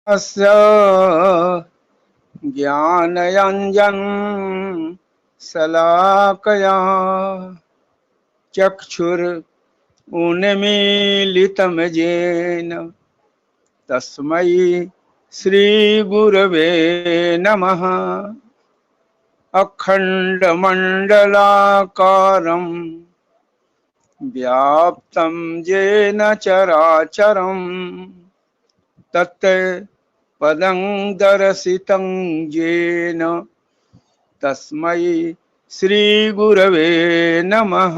अस्य ज्ञानयञ्जन शलाकया चक्षुरुन्मीलितं येन तस्मै श्रीगुरवे नमः। अखण्डमण्डलाकारं व्याप्तं येन चराचरं तत्पदं दर्शितं येन तस्मै श्रीगुरवे नमः।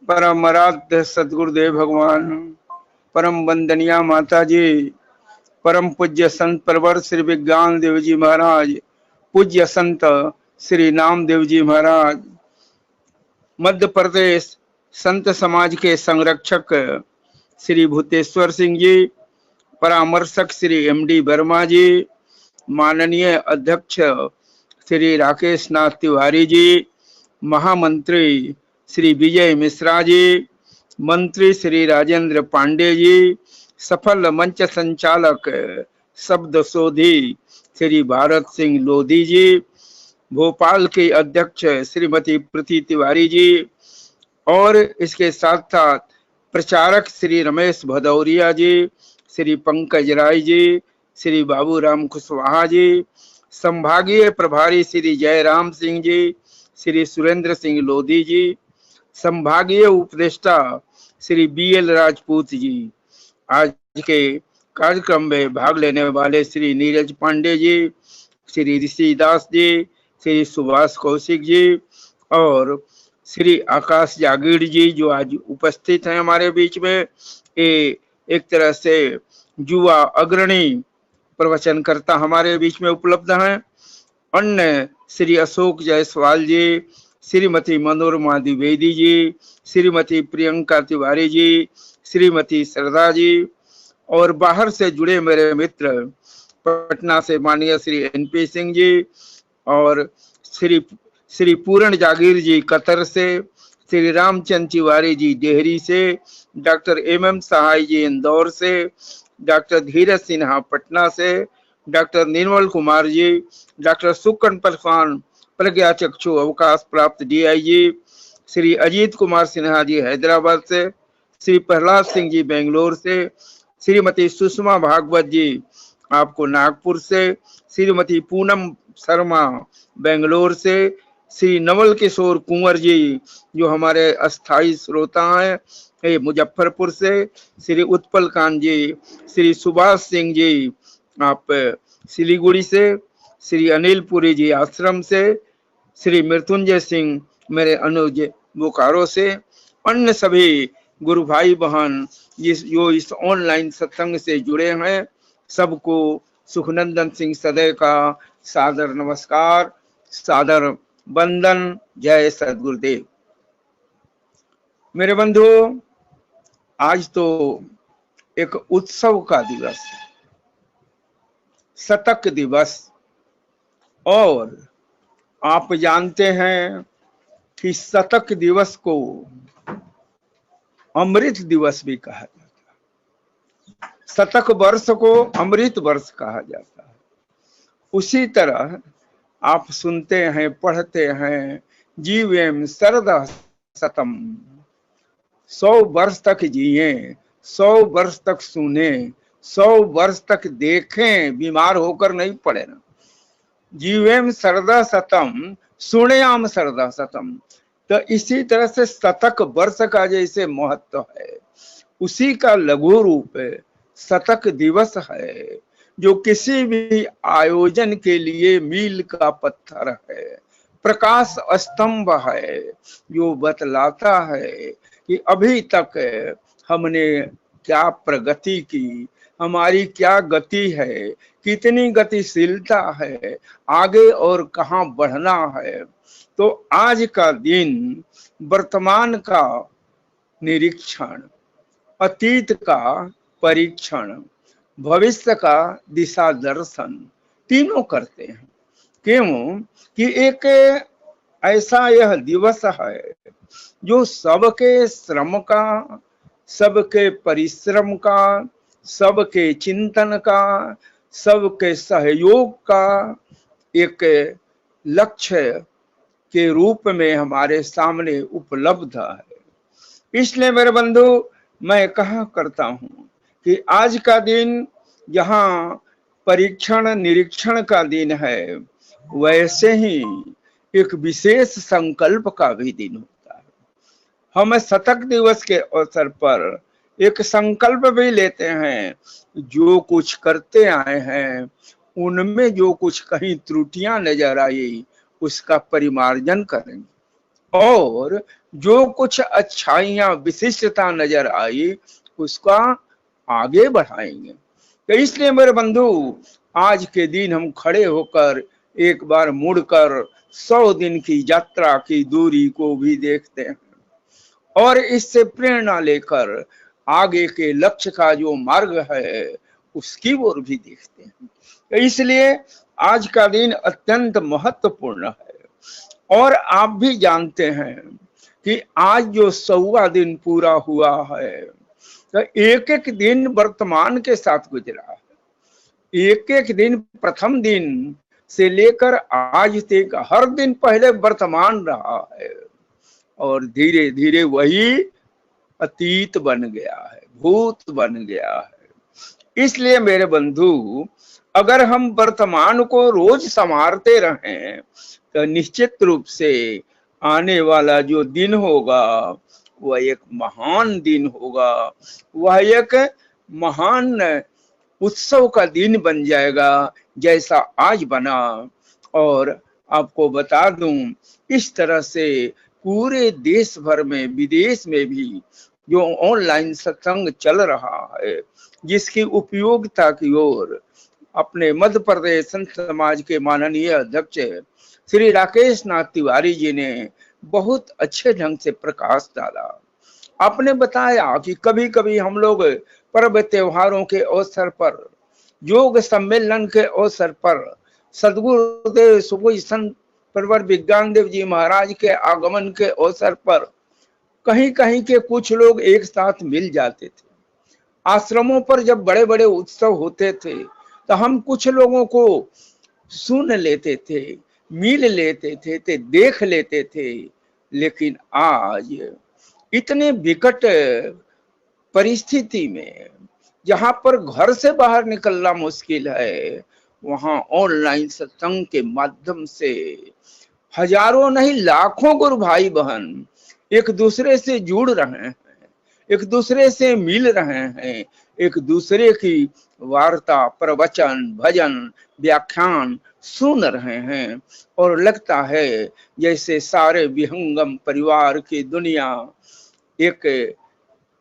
परम आराध्य सद्गुरुदेव भगवान, परम वंदनीय माता जी, परम पूज्य संत प्रवर श्री विज्ञान देव जी महाराज, पूज्य संत श्री नामदेव जी महाराज, मध्य प्रदेश संत समाज के संरक्षक श्री भूतेश्वर सिंह जी, परामर्शक श्री एमडी वर्मा जी, माननीय अध्यक्ष श्री राकेश नाथ तिवारी जी, महामंत्री श्री विजय मिश्रा जी, मंत्री श्री राजेंद्र पांडे जी, सफल मंच संचालक शब्द शोधी श्री भारत सिंह लोधी जी, भोपाल के अध्यक्ष श्रीमती प्रीति तिवारी जी, और इसके साथ साथ प्रचारक श्री रमेश भदौरिया जी, श्री पंकज राय जी, श्री बाबूराम कुशवाहा जी, संभागीय प्रभारी श्री जयराम सिंह जी, श्री सुरेंद्र सिंह लोधी जी, संभागीय उपदेष्टा श्री बीएल राजपूत जी, आज के कार्यक्रम में भाग लेने वाले श्री नीरज पांडे जी, श्री ऋषि दास जी, श्री सुभाष कौशिक जी और श्री आकाश जागीर जी जो आज उपस्थित हैं हमारे बीच में। ये एक तरह से युवा अग्रणी प्रवचनकर्ता हमारे बीच में उपलब्ध हैं। अन्य श्री अशोक जायसवाल जी, श्रीमती मनोरमा द्विवेदी जी, श्रीमती प्रियंका तिवारी जी, श्रीमती श्रद्धा जी, और बाहर से जुड़े मेरे मित्र पटना से माननीय श्री एनपी सिंह जी और श्री पूर्ण जागीर जी कतर से, श्री रामचंद्र तिवारी जी देहरी से, डॉक्टर एमएम सहाय जी इंदौर से, डॉक्टर धीरज सिन्हा पटना से, डॉक्टर निर्मल कुमार जी, डॉक्टर सुकन परफान प्रज्ञा चक्षु अवकाश प्राप्त डीआईजी, श्री अजीत कुमार सिन्हा जी हैदराबाद से, श्री प्रहलाद सिंह जी बेंगलोर से, श्रीमती सुषमा भागवत जी आपको नागपुर से, श्रीमती पूनम शर्मा बेंगलोर से, श्री नवल किशोर कुंवर जी जो हमारे अस्थाई श्रोता हैं मुजफ्फरपुर से, श्री उत्पल कांत जी, श्री सुभाष सिंह जी आप सिलीगुड़ी से, श्री अनिल पुरी जी आश्रम से, श्री मृत्युंजय सिंह मेरे अनुज बोकारो से, अन्य सभी गुरु भाई बहन जो इस ऑनलाइन सत्संग से जुड़े हैं, सबको सुखनंदन सिंह सदैव का सादर नमस्कार, सादर वंदन। जय सद्गुरुदेव। मेरे बंधु, आज तो एक उत्सव का दिवस, शतक दिवस, और आप जानते हैं कि शतक दिवस को अमृत दिवस भी कहा जाता है, शतक वर्ष को अमृत वर्ष कहा जाता है। उसी तरह आप सुनते हैं, पढ़ते हैं, जीवेम शरद शतम, 100 वर्ष तक जिए, 100 वर्ष तक सुने, 100 वर्ष तक देखें, बीमार होकर नहीं पड़े ना। जीवेम शरद शतम, सुनेयाम शरद शतम। तो इसी तरह से शतक वर्ष का जैसे महत्व है, उसी का लघु रूप शतक दिवस है, जो किसी भी आयोजन के लिए मील का पत्थर है, प्रकाश स्तंभ है, जो बतलाता है कि अभी तक हमने क्या प्रगति की, हमारी क्या गति है, कितनी गतिशीलता है, आगे और कहाँ बढ़ना है। तो आज का दिन वर्तमान का निरीक्षण, अतीत का परीक्षण, भविष्य का दिशा दर्शन तीनों करते हैं। क्यों कि एक ऐसा यह दिवस है जो सबके श्रम का, सबके परिश्रम का, सबके चिंतन का, सबके सहयोग का एक लक्ष्य के रूप में हमारे सामने उपलब्ध है। इसलिए मेरे बंधु, मैं कहा करता हूं कि आज का दिन जहां परीक्षण निरीक्षण का दिन है, वैसे ही एक विशेष संकल्प का भी दिन होता है। हम शतक दिवस के अवसर पर एक संकल्प भी लेते हैं, जो कुछ करते आए हैं उनमें जो कुछ कहीं त्रुटियां नजर आई उसका परिमार्जन करेंगे, और जो कुछ अच्छाइयां विशिष्टता नजर आई उसका आगे बढ़ाएंगे। तो इसलिए मेरे बंधु, आज के दिन हम खड़े होकर एक बार मुड़कर 100 दिन की यात्रा की दूरी को भी देखते हैं और इससे प्रेरणा लेकर आगे के लक्ष्य का जो मार्ग है उसकी ओर भी देखते हैं। तो इसलिए आज का दिन अत्यंत महत्वपूर्ण है। और आप भी जानते हैं कि आज जो 100वां दिन पूरा हुआ है, तो एक एक दिन वर्तमान के साथ गुजरा है। एक एक दिन, प्रथम दिन से लेकर आज तक हर दिन पहले वर्तमान रहा है और धीरे धीरे वही अतीत बन गया है, भूत बन गया है। इसलिए मेरे बंधु, अगर हम वर्तमान को रोज संवारते रहें तो निश्चित रूप से आने वाला जो दिन होगा वह एक महान दिन होगा, वह एक महान उत्सव का दिन बन जाएगा जैसा आज बना। और आपको बता दूं, इस तरह से पूरे देश भर में, विदेश में भी जो ऑनलाइन सत्संग चल रहा है, जिसकी उपयोगिता की ओर अपने मध्य प्रदेश संत समाज के माननीय अध्यक्ष श्री राकेश नाथ तिवारी जी ने बहुत अच्छे ढंग से प्रकाश डाला। आपने बताया कि कभी कभी हम लोग पर्व त्योहारों के अवसर पर, योग सम्मेलन के अवसर पर, सदगुरुदेव सुबोध संत परवर विज्ञान देव जी महाराज के आगमन के अवसर पर कहीं कहीं के कुछ लोग एक साथ मिल जाते थे। आश्रमों पर जब बड़े बड़े उत्सव होते थे तो हम कुछ लोगों को सुन लेते थे, मिल लेते थे, देख लेते थे। लेकिन आज इतने विकट परिस्थिति में, जहां पर घर से बाहर निकलना मुश्किल है, वहां ऑनलाइन सत्संग के माध्यम से हजारों नहीं लाखों गुरु भाई बहन एक दूसरे से जुड़ रहे हैं, एक दूसरे से मिल रहे हैं, एक दूसरे की वार्ता, प्रवचन, भजन, व्याख्यान सुन रहे हैं। और लगता है जैसे सारे विहंगम परिवार की दुनिया एक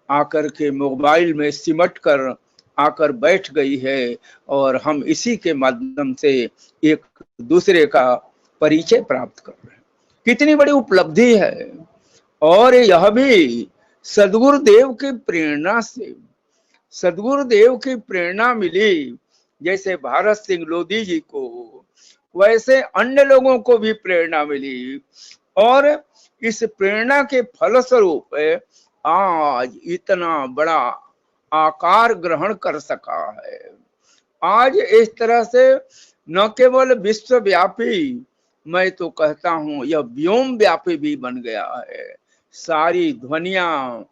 आकर के मोबाइल में सिमट कर आकर बैठ गई है और हम इसी के माध्यम से एक दूसरे का परिचय प्राप्त कर रहे हैं। कितनी बड़ी उपलब्धि है। और यह भी सदगुरुदेव की प्रेरणा से, सदगुरुदेव की प्रेरणा मिली, जैसे भारत सिंह लोधी जी को, वैसे अन्य लोगों को भी प्रेरणा मिली। और इस प्रेरणा के फलस्वरूप आज इतना बड़ा आकार ग्रहण कर सका है। आज इस तरह से न केवल विश्वव्यापी, मैं तो कहता हूं यह व्योम व्यापी भी बन गया है। सारी ध्वनियां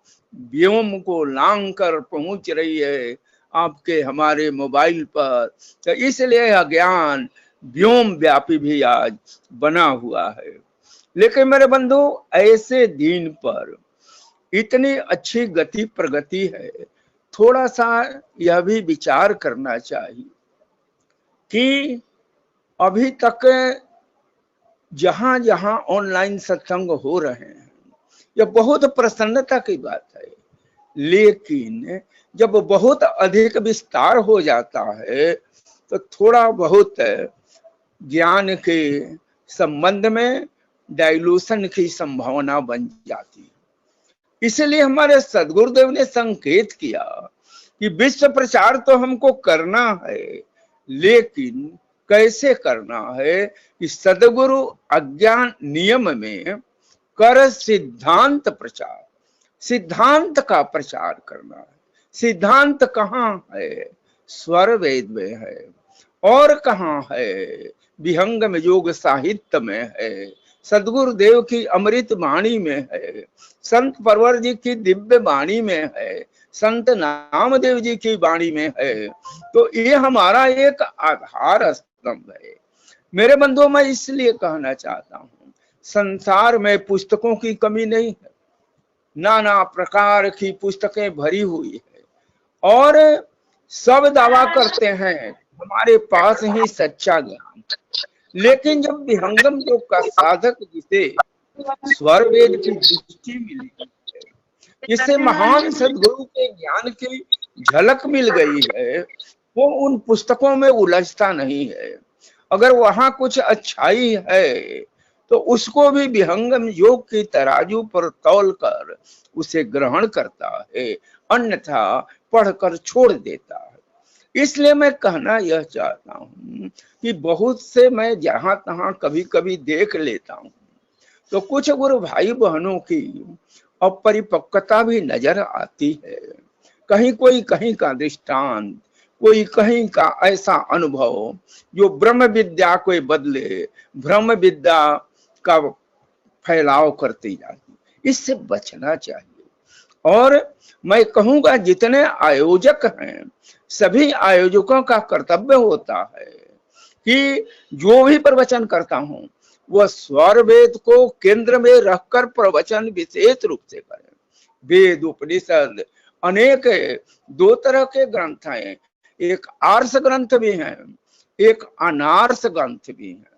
व्योम को लांग कर पहुंच रही है आपके हमारे मोबाइल पर। तो इसलिए यह ज्ञान व्योम व्यापी भी आज बना हुआ है। लेकिन मेरे बंधु, ऐसे दिन पर इतनी अच्छी गति प्रगति है, थोड़ा सा यह भी विचार करना चाहिए कि अभी तक जहां जहां ऑनलाइन सत्संग हो रहे हैं, यह बहुत प्रसन्नता की बात है। लेकिन जब बहुत अधिक विस्तार हो जाता है तो थोड़ा बहुत ज्ञान के संबंध में डाइल्यूशन की संभावना बन जाती है। इसलिए हमारे सदगुरुदेव ने संकेत किया कि विश्व प्रचार तो हमको करना है, लेकिन कैसे करना है कि सदगुरु अज्ञान नियम में कर सिद्धांत प्रचार, सिद्धांत का प्रचार करना है। सिद्धांत कहाँ है? स्वर वेद में है। और कहाँ है? विहंगम योग साहित्य में है, सदगुरुदेव की अमृत वाणी में है, संत परवर जी की दिव्य वाणी में है, संत नामदेव जी की वाणी में है। तो ये हमारा एक आधार स्तंभ है। मेरे बंधुओं, मैं इसलिए कहना चाहता हूँ, संसार में पुस्तकों की कमी नहीं है, नाना प्रकार की पुस्तकें भरी हुई है और सब दावा करते हैं हमारे पास ही सच्चा ज्ञान। लेकिन जब विहंगम योग का साधक जिसे स्वर वेद की दृष्टि मिली, जिससे महान सदगुरु के ज्ञान की झलक मिल गई है, वो उन पुस्तकों में उलझता नहीं है। अगर वहां कुछ अच्छाई है तो उसको भी विहंगम योग की तराजू पर तौल कर उसे ग्रहण करता है, अन्यथा पढ़कर छोड़ देता है। इसलिए मैं कहना यह चाहता हूं कि बहुत से मैं जहां तहां कभी कभी देख लेता हूं तो कुछ गुरु भाई बहनों की अपरिपक्वता भी नजर आती है। कहीं कोई कहीं का दृष्टांत, कोई कहीं का ऐसा अनुभव जो ब्रह्म विद्या को बदले ब्रह्म विद्या का फैलाव करती जाती। इससे बचना चाहिए। और मैं कहूंगा जितने आयोजक हैं, सभी आयोजकों का कर्तव्य होता है कि जो भी प्रवचन करता हूं वह स्वर वेद को केंद्र में रखकर प्रवचन विशेष रूप से करें। वेद उपनिषद अनेक, दो तरह के ग्रंथ हैं, एक आर्ष ग्रंथ भी है, एक अनार्ष ग्रंथ भी है।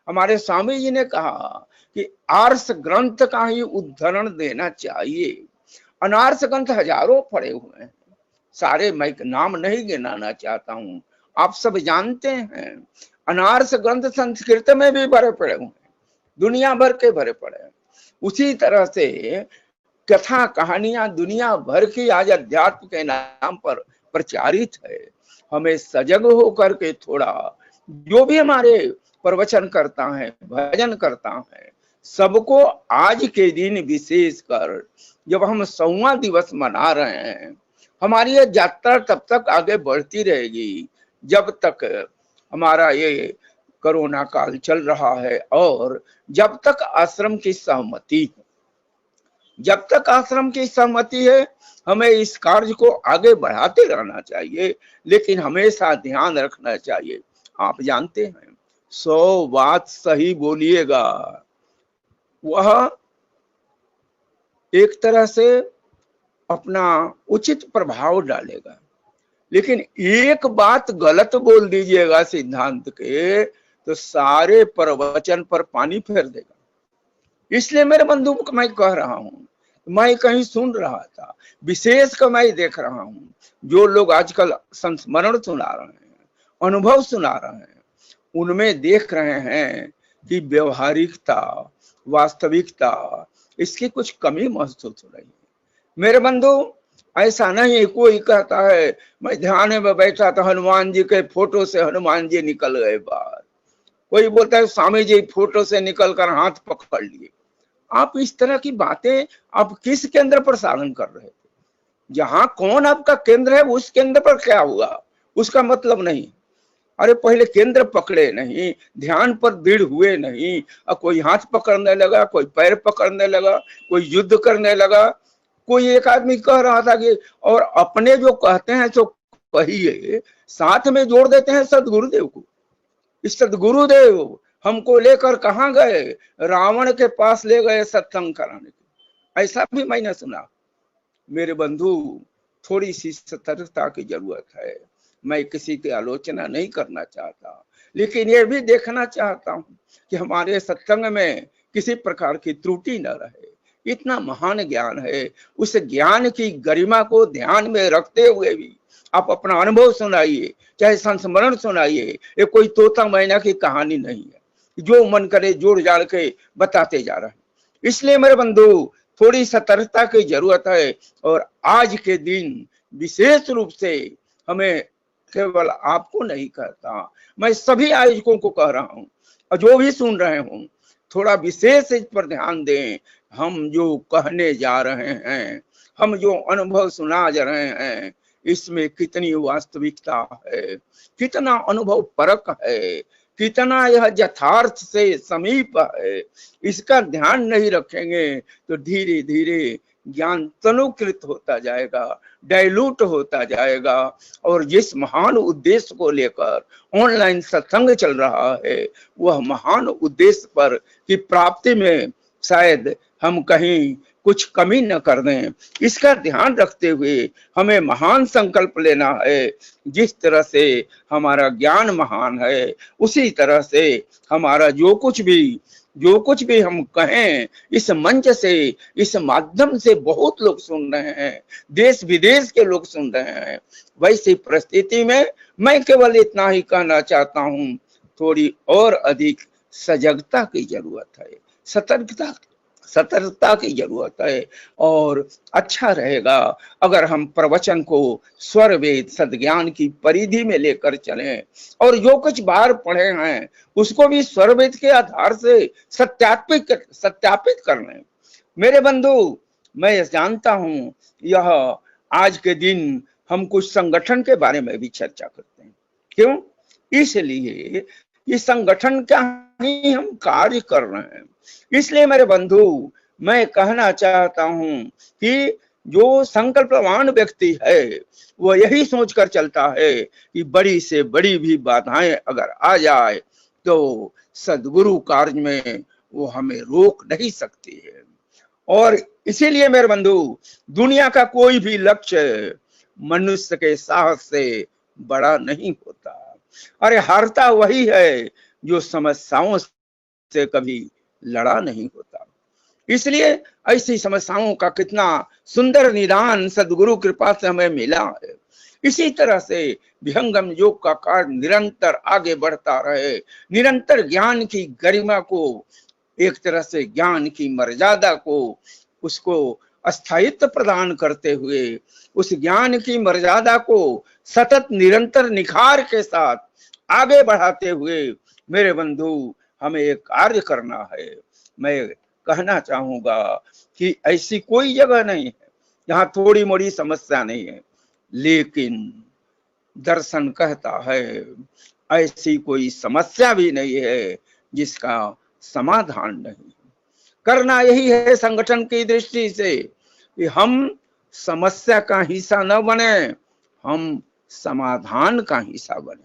हमारे स्वामी जी ने कहा कि आर्ष ग्रंथ का ही उद्धरण देना चाहिए। अनार्ष ग्रंथ हजारों पड़े हुए हैं, सारे मैं नाम नहीं गिनाना चाहता हूं, आप सब जानते हैं। अनार्ष ग्रंथ संस्कृत में भी भरे पड़े हुए हैं, दुनिया भर के भरे पड़े हैं। उसी तरह से कथा कहानियां दुनिया भर की आज अध्यात्म के नाम पर प्रचारित है। हमें सजग होकर के थोड़ा, जो भी हमारे प्रवचन करता है, भजन करता है, सबको आज के दिन विशेष कर जब हम 100वां दिवस मना रहे हैं, हमारी यह यात्रा तब तक आगे बढ़ती रहेगी जब तक हमारा ये कोरोना काल चल रहा है और जब तक आश्रम की सहमति है। जब तक आश्रम की सहमति है हमें इस कार्य को आगे बढ़ाते रहना चाहिए, लेकिन हमेशा ध्यान रखना चाहिए। आप जानते हैं 100 बात सही बोलिएगा, वह एक तरह से अपना उचित प्रभाव डालेगा, लेकिन एक बात गलत बोल दीजिएगा सिद्धांत के तो सारे प्रवचन पर पानी फेर देगा। इसलिए मेरे बंधु को मैं कह रहा हूं, मैं कहीं सुन रहा था, विशेष कर मैं देख रहा हूं, जो लोग आजकल संस्मरण सुना रहे हैं, अनुभव सुना रहे हैं, उनमें देख रहे हैं कि व्यवहारिकता, वास्तविकता, इसकी कुछ कमी महसूस हो रही है। मेरे बंधु, ऐसा नहीं कोई कहता है मैं ध्यान में बैठा तो हनुमान जी के फोटो से हनुमान जी निकल गए बाहर, कोई बोलता है स्वामी जी फोटो से निकलकर हाथ पकड़ लिए। आप इस तरह की बातें आप किस केंद्र पर साधन कर रहे थे? जहां कौन आपका केंद्र है उस केंद्र पर क्या हुआ उसका मतलब नहीं। अरे पहले केंद्र पकड़े नहीं, ध्यान पर दृढ़ हुए नहीं, और कोई हाथ पकड़ने लगा, कोई पैर पकड़ने लगा, कोई युद्ध करने लगा। कोई एक आदमी कह रहा था कि और अपने जो कहते हैं तो कहिए, साथ में जोड़ देते हैं सदगुरुदेव को। इस सदगुरुदेव हमको लेकर कहां गए? रावण के पास ले गए सत्संग कराने के, ऐसा भी मैंने सुना। मेरे बंधु, थोड़ी सी सतर्कता की जरूरत है। मैं किसी की आलोचना नहीं करना चाहता, लेकिन यह भी देखना चाहता हूं कि हमारे सत्संग में किसी प्रकार की त्रुटि न रहे। इतना महान ज्ञान है, उस ज्ञान की गरिमा को ध्यान में रखते हुए भी आप अपना अनुभव सुनाइए, चाहे संस्मरण सुनाइए। ये कोई तोता मैना की कहानी नहीं है, जो मन करे जोड़ जाड़ के बताते जा रहे हैं। इसलिए मेरे बंधु, थोड़ी सतर्कता की जरूरत है। और आज के दिन विशेष रूप से हमें, केवल आपको नहीं कहता, मैं सभी आयोजकों को कह रहा हूं, और जो भी सुन रहे हों, थोड़ा विशेष इस पर ध्यान दें। हम जो कहने जा रहे हैं हम जो अनुभव सुना जा रहे हैं इसमें कितनी वास्तविकता है, कितना अनुभव परक है, कितना यह यथार्थ से समीप है। इसका ध्यान नहीं रखेंगे तो धीरे धीरे ज्ञान तनुकृत होता जाएगा, डाइल्यूट होता जाएगा। और जिस महान उद्देश्य को लेकर ऑनलाइन सत्संग चल रहा है वह महान उद्देश्य पर की प्राप्ति में शायद हम कहीं कुछ कमी न कर दें, इसका ध्यान रखते हुए हमें महान संकल्प लेना है। जिस तरह से हमारा ज्ञान महान है उसी तरह से हमारा जो कुछ भी हम कहें, इस मंच से, इस माध्यम से बहुत लोग सुन रहे हैं, देश विदेश के लोग सुन रहे हैं। वैसी परिस्थिति में मैं केवल इतना ही कहना चाहता हूं, थोड़ी और अधिक सजगता की जरूरत है, सतर्कता की जरूरत है। और अच्छा रहेगा अगर हम प्रवचन को स्वर वेद सद्ज्ञान की परिधि में लेकर चलें और जो कुछ बाहर पढ़े हैं उसको भी स्वर वेद के आधार से सत्यापित कर लें। मेरे बंधु, मैं जानता हूं यह आज के दिन हम कुछ संगठन के बारे में भी चर्चा करते हैं। क्यों? इसलिए ये संगठन का ही हम कार्य कर रहे हैं। इसलिए मेरे बंधु, मैं कहना चाहता हूं कि जो संकल्पवान व्यक्ति है वह यही सोचकर चलता है कि बड़ी से बड़ी भी बाधाएं अगर आ जाए तो सद्गुरु कार्य में वो हमें रोक नहीं सकती है। और इसीलिए मेरे बंधु, दुनिया का कोई भी लक्ष्य मनुष्य के साहस से बड़ा नहीं होता। अरे हारता वही है जो समस्याओं से कभी लड़ा नहीं होता। इसलिए ऐसी समस्याओं का कितना सुंदर निदान सद्गुरु कृपा से हमें मिला है। इसी तरह से विहंगम योग का कार्य निरंतर आगे बढ़ता रहे, निरंतर ज्ञान की गरिमा को, एक तरह से ज्ञान की मर्यादा को, उसको अस्थायित्व प्रदान करते हुए उस ज्ञान की मर्यादा को सतत निरंतर निखार के साथ आगे बढ़ाते हुए मेरे बंधु हमें एक कार्य करना है। मैं कहना चाहूंगा कि ऐसी कोई जगह नहीं है जहां थोड़ी मोड़ी समस्या नहीं है, लेकिन दर्शन कहता है ऐसी कोई समस्या भी नहीं है जिसका समाधान नहीं। करना यही है संगठन की दृष्टि से कि हम समस्या का हिस्सा न बने, हम समाधान का हिस्सा बने।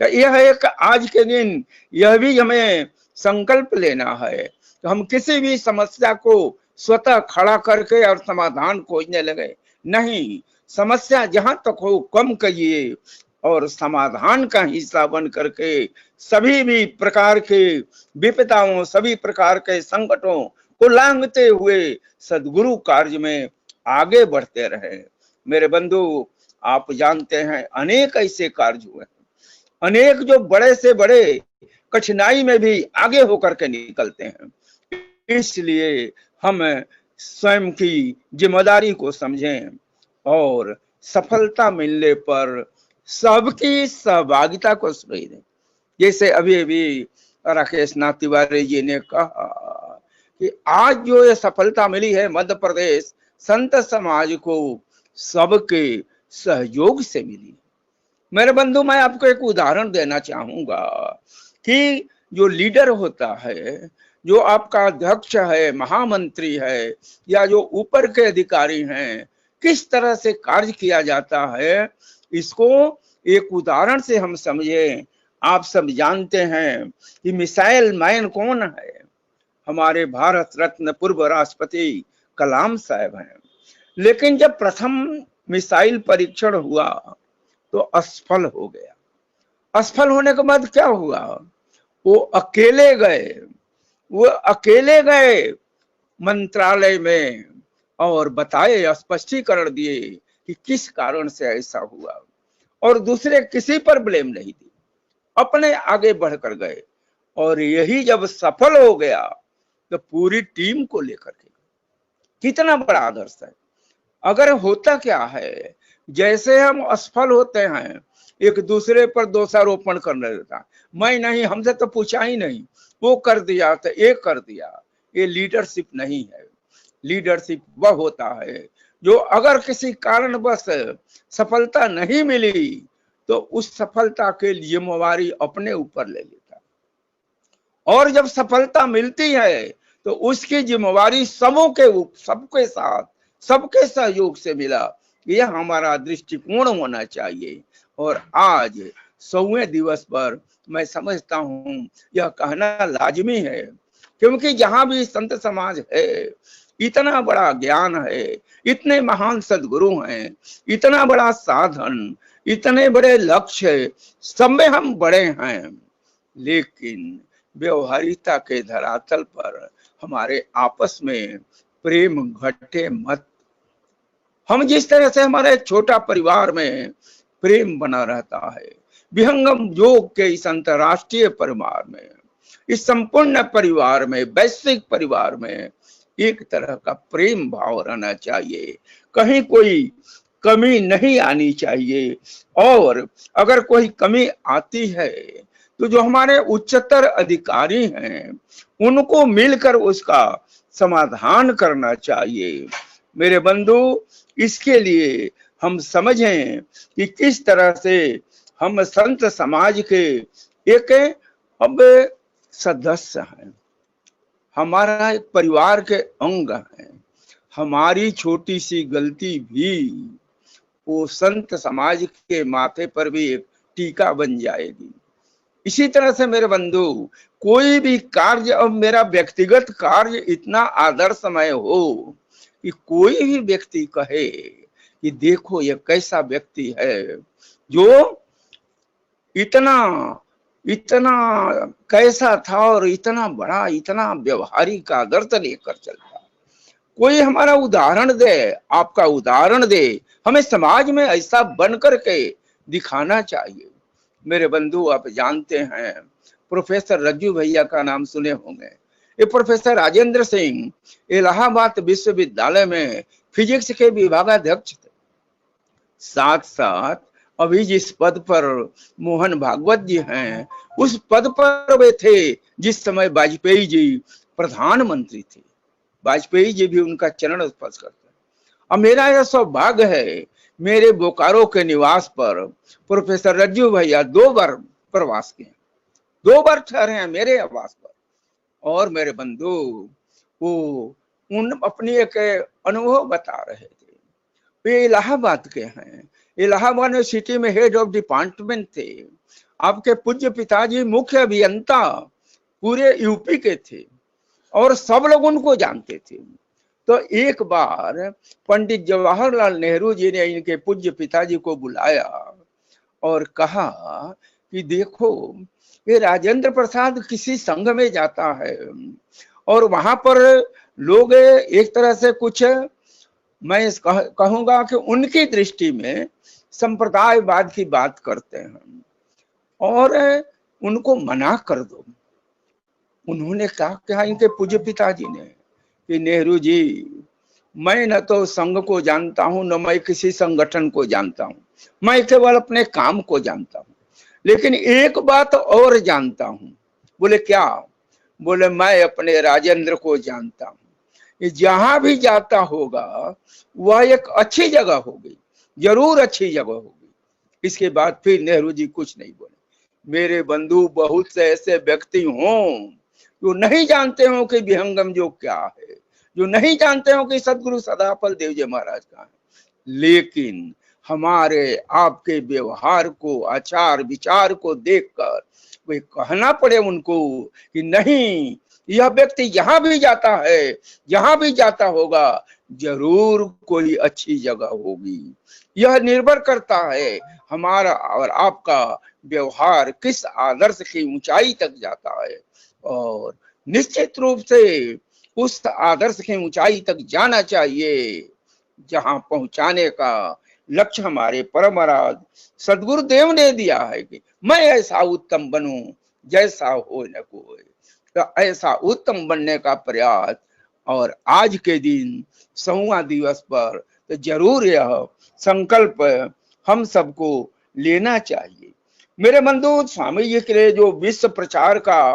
यह एक आज के दिन यह भी हमें संकल्प लेना है कि हम किसी भी समस्या को स्वतः खड़ा करके और समाधान खोजने लगे नहीं। समस्या जहां तक हो कम करिए और समाधान का हिस्सा बन करके सभी भी प्रकार के विपदाओं, सभी प्रकार के संकटों को लांघते हुए सद्गुरु कार्य में आगे बढ़ते रहे। मेरे बंधु, आप जानते हैं अनेक ऐसे कार्य हुए, अनेक जो बड़े से बड़े कठिनाई में भी आगे होकर के निकलते हैं। इसलिए हम स्वयं की जिम्मेदारी को समझें और सफलता मिलने पर सबकी सहभागिता को सुझाव दें। जैसे अभी राकेश नाथ तिवारी जी ने कहा कि आज जो ये सफलता मिली है मध्य प्रदेश संत समाज को सबके सहयोग से मिली। मेरे बंधु, मैं आपको एक उदाहरण देना चाहूंगा कि जो लीडर होता है, जो आपका अध्यक्ष है, महामंत्री है, या जो ऊपर के अधिकारी हैं, किस तरह से कार्य किया जाता है, इसको एक उदाहरण से हम समझें। आप सब जानते हैं कि मिसाइल मैन कौन है? हमारे भारत रत्न पूर्व राष्ट्रपति कलाम साहब हैं। लेकिन जब प्रथम मिसाइल परीक्षण हुआ तो असफल हो गया। असफल होने के बाद क्या हुआ? वो अकेले गए मंत्रालय में और बताए, स्पष्टीकरण दिए कि किस कारण से ऐसा हुआ, और दूसरे किसी पर ब्लेम नहीं दी, अपने आगे बढ़कर गए। और यही जब सफल हो गया तो पूरी टीम को लेकर के, कितना बड़ा आदर्श है। अगर होता क्या है, जैसे हम असफल होते हैं एक दूसरे पर दोषारोपण करने देता, मैं नहीं, हमसे तो पूछा ही नहीं, वो कर दिया तो एक कर दिया। ये लीडरशिप नहीं है। लीडरशिप वह होता है जो अगर किसी कारणवश सफलता नहीं मिली तो उस सफलता के जिम्मेवारी अपने ऊपर ले लेता है, और जब सफलता मिलती है तो उसकी जिम्मेवारी सबके साथ सबके सहयोग से मिला। यह हमारा दृष्टिकोण होना चाहिए। और आज 100वें दिवस पर मैं समझता हूं यह कहना लाजमी है, क्योंकि जहां भी संत समाज है, इतना बड़ा ज्ञान है, इतने महान सदगुरु हैं, इतना बड़ा साधन, इतने बड़े लक्ष्य, सब में हम बड़े हैं, लेकिन व्यवहारिकता के धरातल पर हमारे आपस में प्रेम घटे मत। हम जिस तरह से हमारे छोटा परिवार में प्रेम बना रहता है, विहंगम योग के इस अंतरराष्ट्रीय परिवार में, इस संपूर्ण परिवार में, वैश्विक परिवार में एक तरह का प्रेम भाव रहना चाहिए। कहीं कोई कमी नहीं आनी चाहिए, और अगर कोई कमी आती है तो जो हमारे उच्चतर अधिकारी हैं उनको मिलकर उसका समाधान करना चाहिए। मेरे बंधु, इसके लिए हम समझें कि किस तरह से हम संत समाज के एक अब सदस्य हैं, हमारा एक परिवार के अंग हैं। हमारी छोटी सी गलती भी वो संत समाज के माथे पर भी एक टीका बन जाएगी। इसी तरह से मेरे बंधु, कोई भी कार्य, अब मेरा व्यक्तिगत कार्य इतना आदर्शमय हो कि कोई भी व्यक्ति कहे कि देखो ये कैसा व्यक्ति है जो इतना इतना कैसा था और इतना बड़ा, इतना व्यवहारिक आदर्श लेकर चलता। कोई हमारा उदाहरण दे, आपका उदाहरण दे, हमें समाज में ऐसा बन करके दिखाना चाहिए। मेरे बंधु, आप जानते हैं प्रोफेसर रज्जू भैया का नाम सुने होंगे। ये प्रोफेसर राजेंद्र सिंह इलाहाबाद विश्वविद्यालय में फिजिक्स के विभागाध्यक्ष थे। साथ साथ अभी जिस पद पर मोहन भागवत जी हैं, उस पद पर वे थे जिस समय वाजपेयी जी प्रधानमंत्री थे। वाजपेयी जी भी उनका चरण स्पर्श करते हैं। अब मेरा यह सौभाग्य है, मेरे बोकारो के निवास पर प्रोफेसर रज्जू भैया 2 बार प्रवास किए, 2 बार ठहरे हैं मेरे आवास पर। और मेरे बंधु, वो उन अपनी एक अनुभव बता रहे थे। वे इलाहाबाद के हैं, इलाहाबाद यूनिवर्सिटी में हेड ऑफ डिपार्टमेंट थे। आपके पूज्य पिताजी मुख्य अभियंता पूरे यूपी के थे और सब लोग उनको जानते थे। तो एक बार पंडित जवाहरलाल नेहरू जी ने इनके पूज्य पिताजी को बुलाया और कहा कि देखो, ये राजेंद्र प्रसाद किसी संघ में जाता है और वहां पर लोग एक तरह से कुछ, मैं कहूंगा कि उनकी दृष्टि में संप्रदायवाद की बात करते हैं और उनको मना कर दो। उन्होंने कहा इनके पूज्य पिताजी ने कि नेहरू जी, मैं न तो संघ को जानता हूं, न मैं किसी संगठन को जानता हूं, मैं केवल अपने काम को जानता हूं, लेकिन एक बात और जानता हूं। बोले क्या? बोले मैं अपने राजेंद्र को जानता हूं, ये जहां भी जाता होगा वह एक अच्छी जगह होगी, जरूर अच्छी जगह होगी। इसके बाद फिर नेहरू जी कुछ नहीं बोले। मेरे बंधु, बहुत से ऐसे व्यक्ति हों जो नहीं जानते हो कि विहंगम योग क्या है, जो नहीं जानते हो कि सदगुरु सदाफल देव जी महाराज का है, लेकिन हमारे आपके व्यवहार को, आचार विचार को देखकर वे कहना पड़े उनको कि नहीं, यह व्यक्ति जहां भी जाता है, जहां भी जाता होगा, जरूर कोई अच्छी जगह होगी। यह निर्भर करता है हमारा और आपका व्यवहार किस आदर्श की ऊंचाई तक जाता है, और निश्चित रूप से उस आदर्श की ऊंचाई तक जाना चाहिए जहां पहुंचाने का लक्ष्य हमारे परमराज सदगुरुदेव ने दिया है कि मैं ऐसा उत्तम बनूं जैसा हो न कोई। तो ऐसा उत्तम बनने का प्रयास, और आज के दिन 100वां दिवस पर तो जरूर यह संकल्प हम सबको लेना चाहिए। मेरे बंधु, स्वामी जी के लिए जो विश्व प्रचार का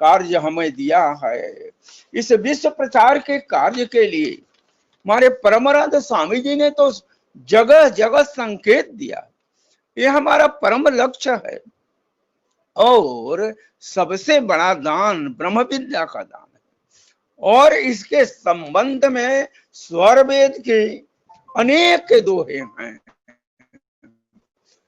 कार्य हमें दिया है, इस विश्व प्रचार के कार्य के लिए हमारे परमानंद स्वामी जी ने तो जगह जगह संकेत दिया, ये हमारा परम लक्ष्य है। और सबसे बड़ा दान ब्रह्म विद्या का दान है। और इसके संबंध में स्वर वेद के अनेक दोहे हैं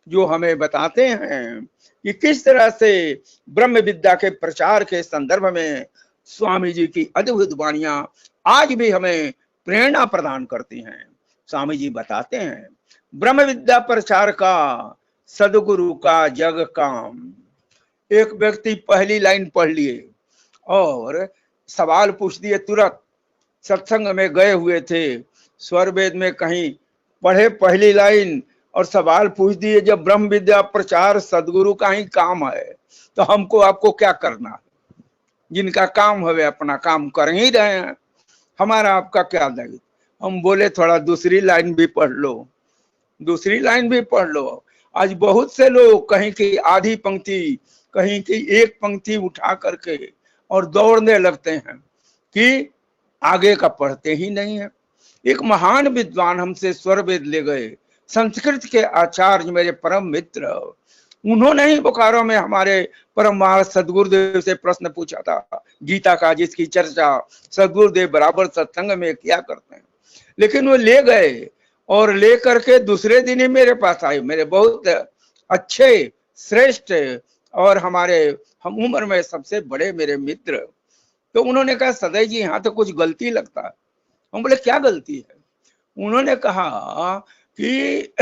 जो हमें बताते हैं कि किस तरह से ब्रह्म विद्या के प्रचार के संदर्भ में स्वामी जी की अद्भुत वाणियां आज भी हमें प्रेरणा प्रदान करती हैं। स्वामी जी बताते हैं, ब्रह्म विद्या प्रचार का सदगुरु का जग काम। एक व्यक्ति पहली लाइन पढ़ लिए और सवाल पूछ दिए, तुरंत सत्संग में गए हुए थे, स्वर वेद में कहीं पढ़े पहली लाइन और सवाल पूछ दिए, जब ब्रह्म विद्या प्रचार सदगुरु का ही काम है तो हमको आपको क्या करना है? जिनका काम है वे अपना काम कर ही रहे हैं, हमारा आपका क्या दायित्व। हम बोले थोड़ा दूसरी लाइन भी पढ़ लो, दूसरी लाइन भी पढ़ लो। आज बहुत से लोग कहीं की आधी पंक्ति, कहीं की एक पंक्ति उठा करके और दौड़ने लगते हैं कि आगे का पढ़ते ही नहीं है। एक महान विद्वान हमसे स्वर वेद ले गए, संस्कृत के आचार्य, मेरे परम मित्र, उन्होंने ही बोकारो में हमारे परम महान सदगुरुदेव से प्रश्न पूछा था गीता का, जिसकी चर्चा सदगुरुदेव बराबर सत्संग में किया करते हैं। लेकिन वो ले गए और ले करके दूसरे दिन ही मेरे पास आए, मेरे बहुत अच्छे, श्रेष्ठ और हमारे हम उम्र में सबसे बड़े मेरे मित्र। तो उन्होंने कहा, सदैव जी यहाँ तो कुछ गलती लगता है। हम बोले क्या गलती है? उन्होंने कहा कि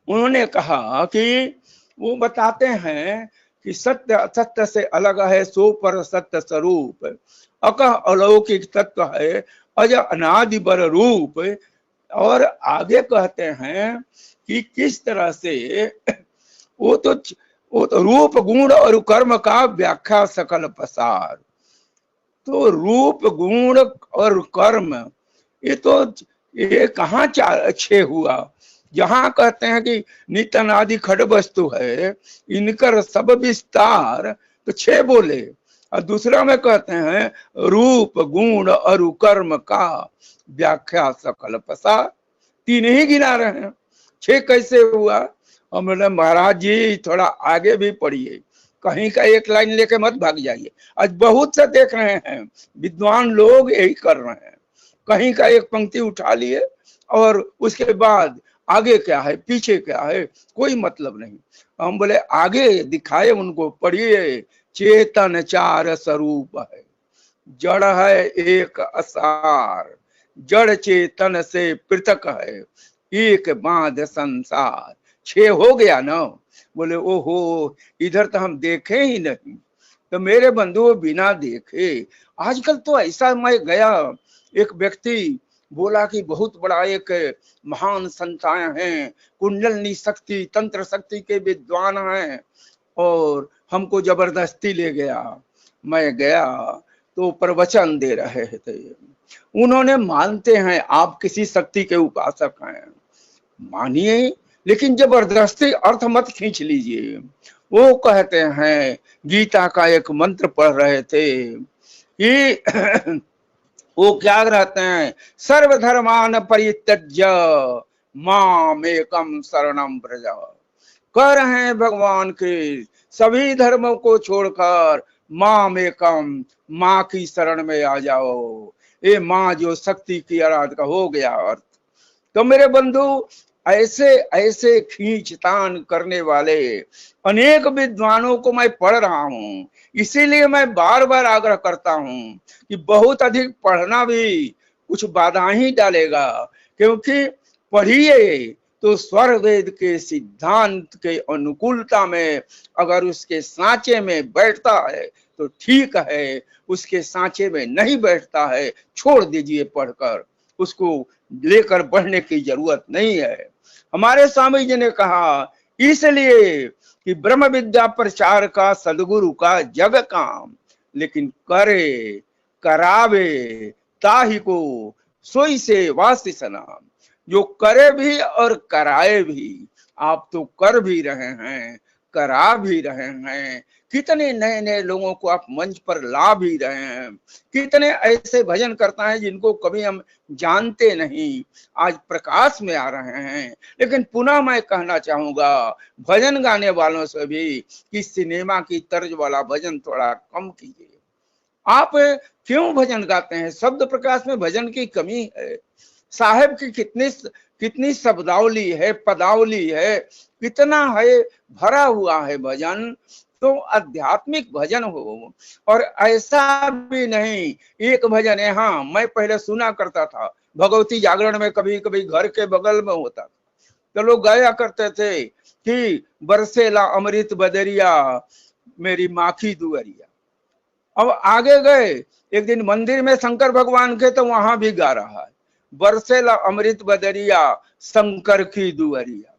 उन्होंने कहा कि वो बताते हैं कि सत्य असत्य से अलग है, सो पर सत्य स्वरूप, अकह अलौकिक तत्व है, अज अनादि बर रूप। और आगे कहते हैं कि किस तरह से वो तो रूप गुण और कर्म का व्याख्या सकल पसार। तो रूप गुण और कर्म ये कहाँ छे हुआ? जहां कहते हैं कि नितनादि खड़ वस्तु है, इनकर सब विस्तार, तो छे बोले। और दूसरा में कहते हैं रूप गुण और कर्म का व्याख्या सकल पसार, तीन ही गिना रहे हैं, छह कैसे हुआ? और बोले महाराज जी थोड़ा आगे भी पढ़िए, कहीं का एक लाइन लेके मत भाग जाइए। आज बहुत से देख रहे हैं विद्वान लोग यही कर रहे हैं, कहीं का एक पंक्ति उठा लिए और उसके बाद आगे क्या है पीछे क्या है कोई मतलब नहीं। हम बोले आगे दिखाए उनको, पढ़िए, चेतन चार स्वरूप है, जड़ है एक असार, जड़ चेतन से पृथक है, एक बांध संसार। छह हो गया ना? बोले ओहो, इधर तो हम देखे ही नहीं। तो मेरे बंधुओं, बिना देखे आजकल तो ऐसा, मैं गया, एक व्यक्ति बोला कि बहुत बड़ा एक महान संतान हैं, कुंडलनी शक्ति तंत्र शक्ति के विद्वान हैं, और हमको जबरदस्ती ले गया। मैं गया तो प्रवचन दे रहे थे। उन्होंने मानते हैं आप किसी शक्ति के उपासक हैं, मानिए, लेकिन जबरदस्ती अर्थ मत खींच लीजिए। वो कहते हैं, गीता का एक मंत्र पढ़ रहे थे कि वो क्या रहते हैं, सर्वधर्मान परित्यज्य मामेकम शरणम व्रज। कह रहे हैं भगवान के, सभी धर्मों को छोड़कर मामेकम, माँ की शरण में आ जाओ। ये माँ जो शक्ति की आराधना, हो गया अर्थ। तो मेरे बंधु, ऐसे ऐसे खींचतान करने वाले अनेक विद्वानों को मैं पढ़ रहा हूँ। इसीलिए मैं बार बार आग्रह करता हूँ कि बहुत अधिक पढ़ना भी कुछ बाधा ही डालेगा, क्योंकि पढ़िए तो स्वर वेद के सिद्धांत के अनुकूलता में अगर उसके सांचे में बैठता है तो ठीक है, उसके सांचे में नहीं बैठता है छोड़ दीजिए, पढ़कर उसको लेकर बढ़ने की जरूरत नहीं है। हमारे स्वामी जी ने कहा, इसलिए कि ब्रह्म विद्या प्रचार का सदगुरु का जग काम, लेकिन करे करावे ताहि को सोई से वासी सनाम। जो करे भी और कराए भी, आप तो कर भी रहे हैं, करा भी रहे हैं, कितने नए नए लोगों को आप मंच पर ला भी रहे हैं, कितने ऐसे भजन करता है जिनको कभी हम जानते नहीं, आज प्रकाश में आ रहे हैं। लेकिन पुनः मैं कहना चाहूंगा भजन गाने वालों से भी कि सिनेमा की तर्ज वाला भजन थोड़ा कम कीजिए। आप क्यों भजन गाते हैं? शब्द प्रकाश में भजन की कमी है। साहेब की कितनी कितनी शब्दावली है, पदावली है, कितना है भरा हुआ है भजन। तो आध्यात्मिक भजन हो, और ऐसा भी नहीं एक भजन है। हाँ, मैं पहले सुना करता था, भगवती जागरण में कभी कभी घर के बगल में होता था, तो लोग गाया करते थे कि बरसेला अमृत बदरिया मेरी माखी दुअरिया। अब आगे गए, एक दिन मंदिर में शंकर भगवान के, तो वहां भी गा रहा है बरसेला अमृत बदरिया शंकर की दुअरिया।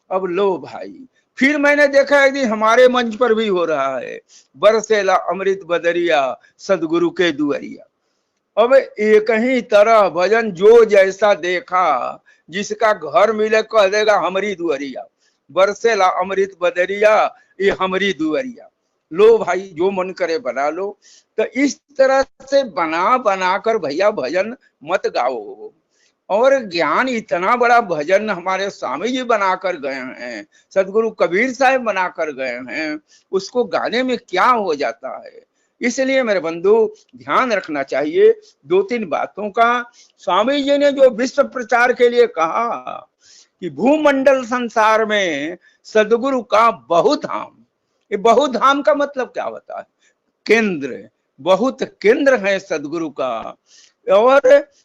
अब लो भाई, फिर मैंने देखा है कि हमारे मंच पर भी हो रहा है बरसेला अमृत बदरिया सदगुरु के दुअरिया। अब एक ही तरह भजन, जो जैसा देखा, जिसका घर मिले कह देगा हमारी दुअरिया, बरसेला अमृत बदरिया ये हमारी दुअरिया। लो भाई, जो मन करे बना लो। तो इस तरह से बना बना कर भैया भजन मत गाओ। और ज्ञान इतना बड़ा भजन हमारे स्वामी जी बनाकर गए हैं, सदगुरु कबीर साहब बनाकर गए हैं, उसको गाने में क्या हो जाता है। इसलिए मेरे बंधु ध्यान रखना चाहिए दो तीन बातों का। स्वामी जी ने जो विश्व प्रचार के लिए कहा कि भूमंडल संसार में सदगुरु का बहुधाम, ये बहुधाम का मतलब क्या होता है? केंद्र, बहुत केंद्र है सदगुरु का। और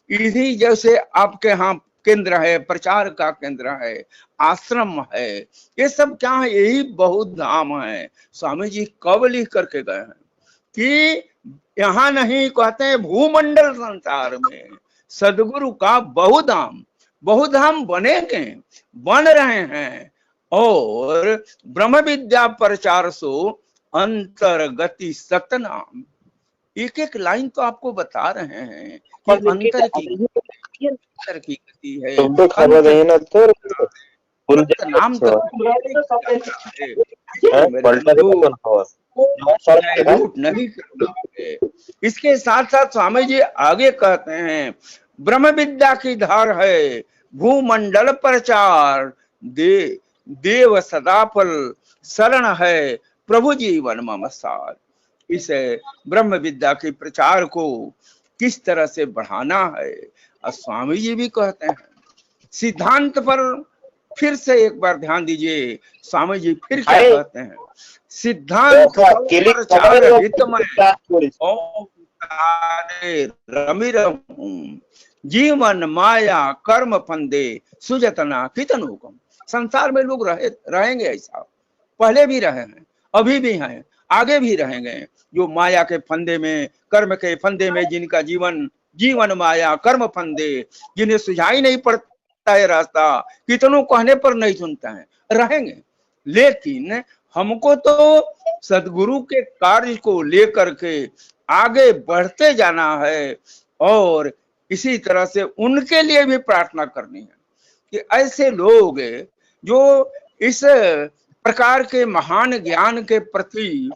इसी जैसे आपके यहाँ केंद्र है, प्रचार का केंद्र है, आश्रम है, ये सब क्या है? यही बहुत धाम है। स्वामी जी कब लिख करके गए हैं कि यहाँ नहीं, कहते हैं भूमंडल संसार में सदगुरु का बहुधाम। बहुधाम बनेंगे, बन रहे हैं। और ब्रह्म विद्या प्रचार सो अंतर्गति सतनाम, एक एक लाइन तो आपको बता रहे हैं कि अंतर की गति है, नाम रूट नहीं करना है। इसके साथ साथ स्वामी जी आगे कहते हैं ब्रह्म विद्या की धार है भूमंडल प्रचार, देव सदाफल शरण है प्रभु जीवन मम सार। इस ब्रह्म विद्या के प्रचार को किस तरह से बढ़ाना है, और स्वामी जी भी कहते हैं सिद्धांत पर फिर से एक बार ध्यान दीजिए। स्वामी जी फिर क्या कहते हैं? सिद्धांत प्रचार हितमय रमि रहूं, जीवन माया कर्म फंदे सुजतना कितनोकम। संसार में लोग रहेंगे ऐसा, पहले भी रहे हैं, अभी भी हैं, आगे भी रहेंगे, जो माया के फंदे में, कर्म के फंदे में जिनका जीवन माया कर्म फंदे, जिन्हें सुझाई नहीं पड़ता है रास्ता, कितनों कहने पर नहीं सुनता है, रहेंगे। लेकिन हमको तो सदगुरु के कार्य को लेकर के आगे बढ़ते जाना है, और इसी तरह से उनके लिए भी प्रार्थना करनी है कि ऐसे लोग जो इस प्रकार के महान ज्ञान के प्रति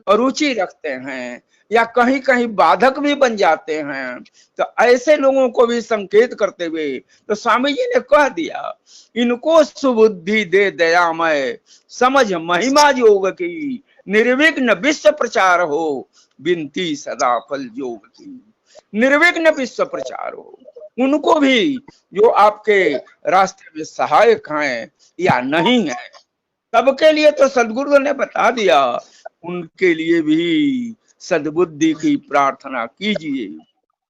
रुचि रखते हैं या कहीं कहीं बाधक भी बन जाते हैं, तो ऐसे लोगों को भी संकेत करते हुए तो स्वामी जी ने कह दिया, इनको सुबुद्धि दे दयामय, समझ महिमा योग की, निर्विघ्न विश्व प्रचार हो, बिनती सदा फल योग की। निर्विघ्न विश्व प्रचार हो, उनको भी जो आपके रास्ते में सहायक हैं या नहीं है, सबके लिए तो सदगुरु ने बता दिया, उनके लिए भी सद्बुद्धि की प्रार्थना कीजिए,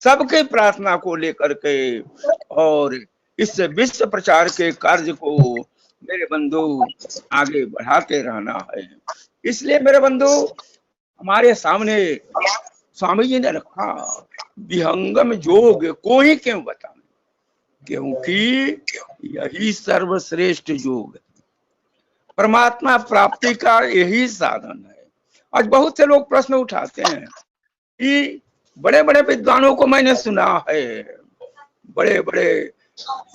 सबके प्रार्थना को लेकर के, और इस विश्व प्रचार के कार्य को मेरे बंधु आगे बढ़ाते रहना है। इसलिए मेरे बंधु हमारे सामने स्वामी जी ने रखा विहंगम योग को ही क्यों बताना, क्योंकि यही सर्वश्रेष्ठ योग, परमात्मा प्राप्ति का यही साधन है। आज बहुत से लोग प्रश्न उठाते हैं कि बड़े बड़े विद्वानों को मैंने सुना है, बड़े बड़े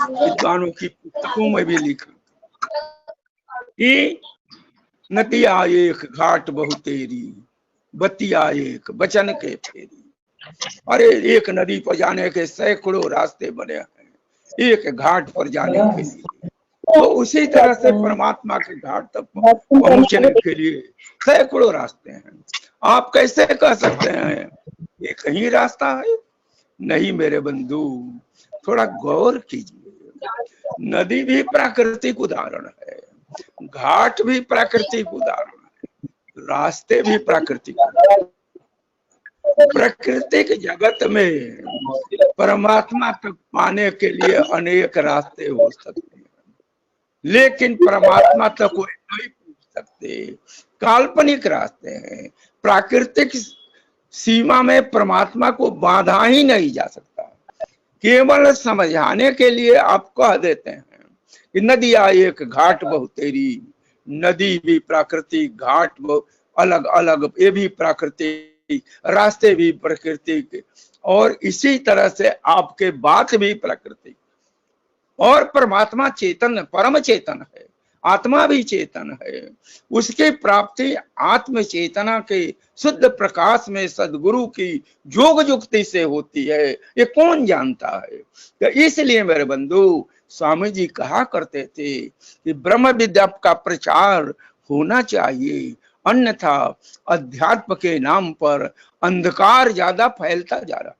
विद्वानों की पुस्तकों में भी लिखा कि नदिया एक घाट बहु तेरी, बतिया एक बचन के फेरी। अरे एक नदी पर जाने के सैकड़ों रास्ते बने हैं, एक घाट पर जाने के लिए। तो उसी तरह से परमात्मा के घाट तक पहुंचने के लिए सैकड़ों रास्ते हैं। आप कैसे कह सकते हैं एक ही रास्ता है? नहीं मेरे बंधु, थोड़ा गौर कीजिए। नदी भी प्राकृतिक उदाहरण है, घाट भी प्राकृतिक उदाहरण है, रास्ते भी प्राकृतिक उदाहरण। प्राकृतिक जगत में परमात्मा तक पाने के लिए अनेक रास्ते हो सकते हैं, लेकिन परमात्मा तक कोई नहीं पहुंच सकते। काल्पनिक रास्ते हैं। प्राकृतिक सीमा में परमात्मा को बांधा ही नहीं जा सकता। केवल समझाने के लिए आप कह देते हैं कि नदिया एक घाट बहु तेरी। नदी भी प्राकृतिक, घाट अलग अलग, ये भी प्राकृतिक, रास्ते भी प्राकृतिक, और इसी तरह से आपके बात भी प्राकृतिक। और परमात्मा चेतन, परम चेतन है, आत्मा भी चेतन है। उसकी प्राप्ति आत्म चेतना के शुद्ध प्रकाश में सदगुरु की योग युक्ति से होती है, ये कौन जानता है। तो इसलिए मेरे बंधु, स्वामी जी कहा करते थे कि ब्रह्म विद्या का प्रचार होना चाहिए, अन्यथा अध्यात्म के नाम पर अंधकार ज्यादा फैलता जा रहा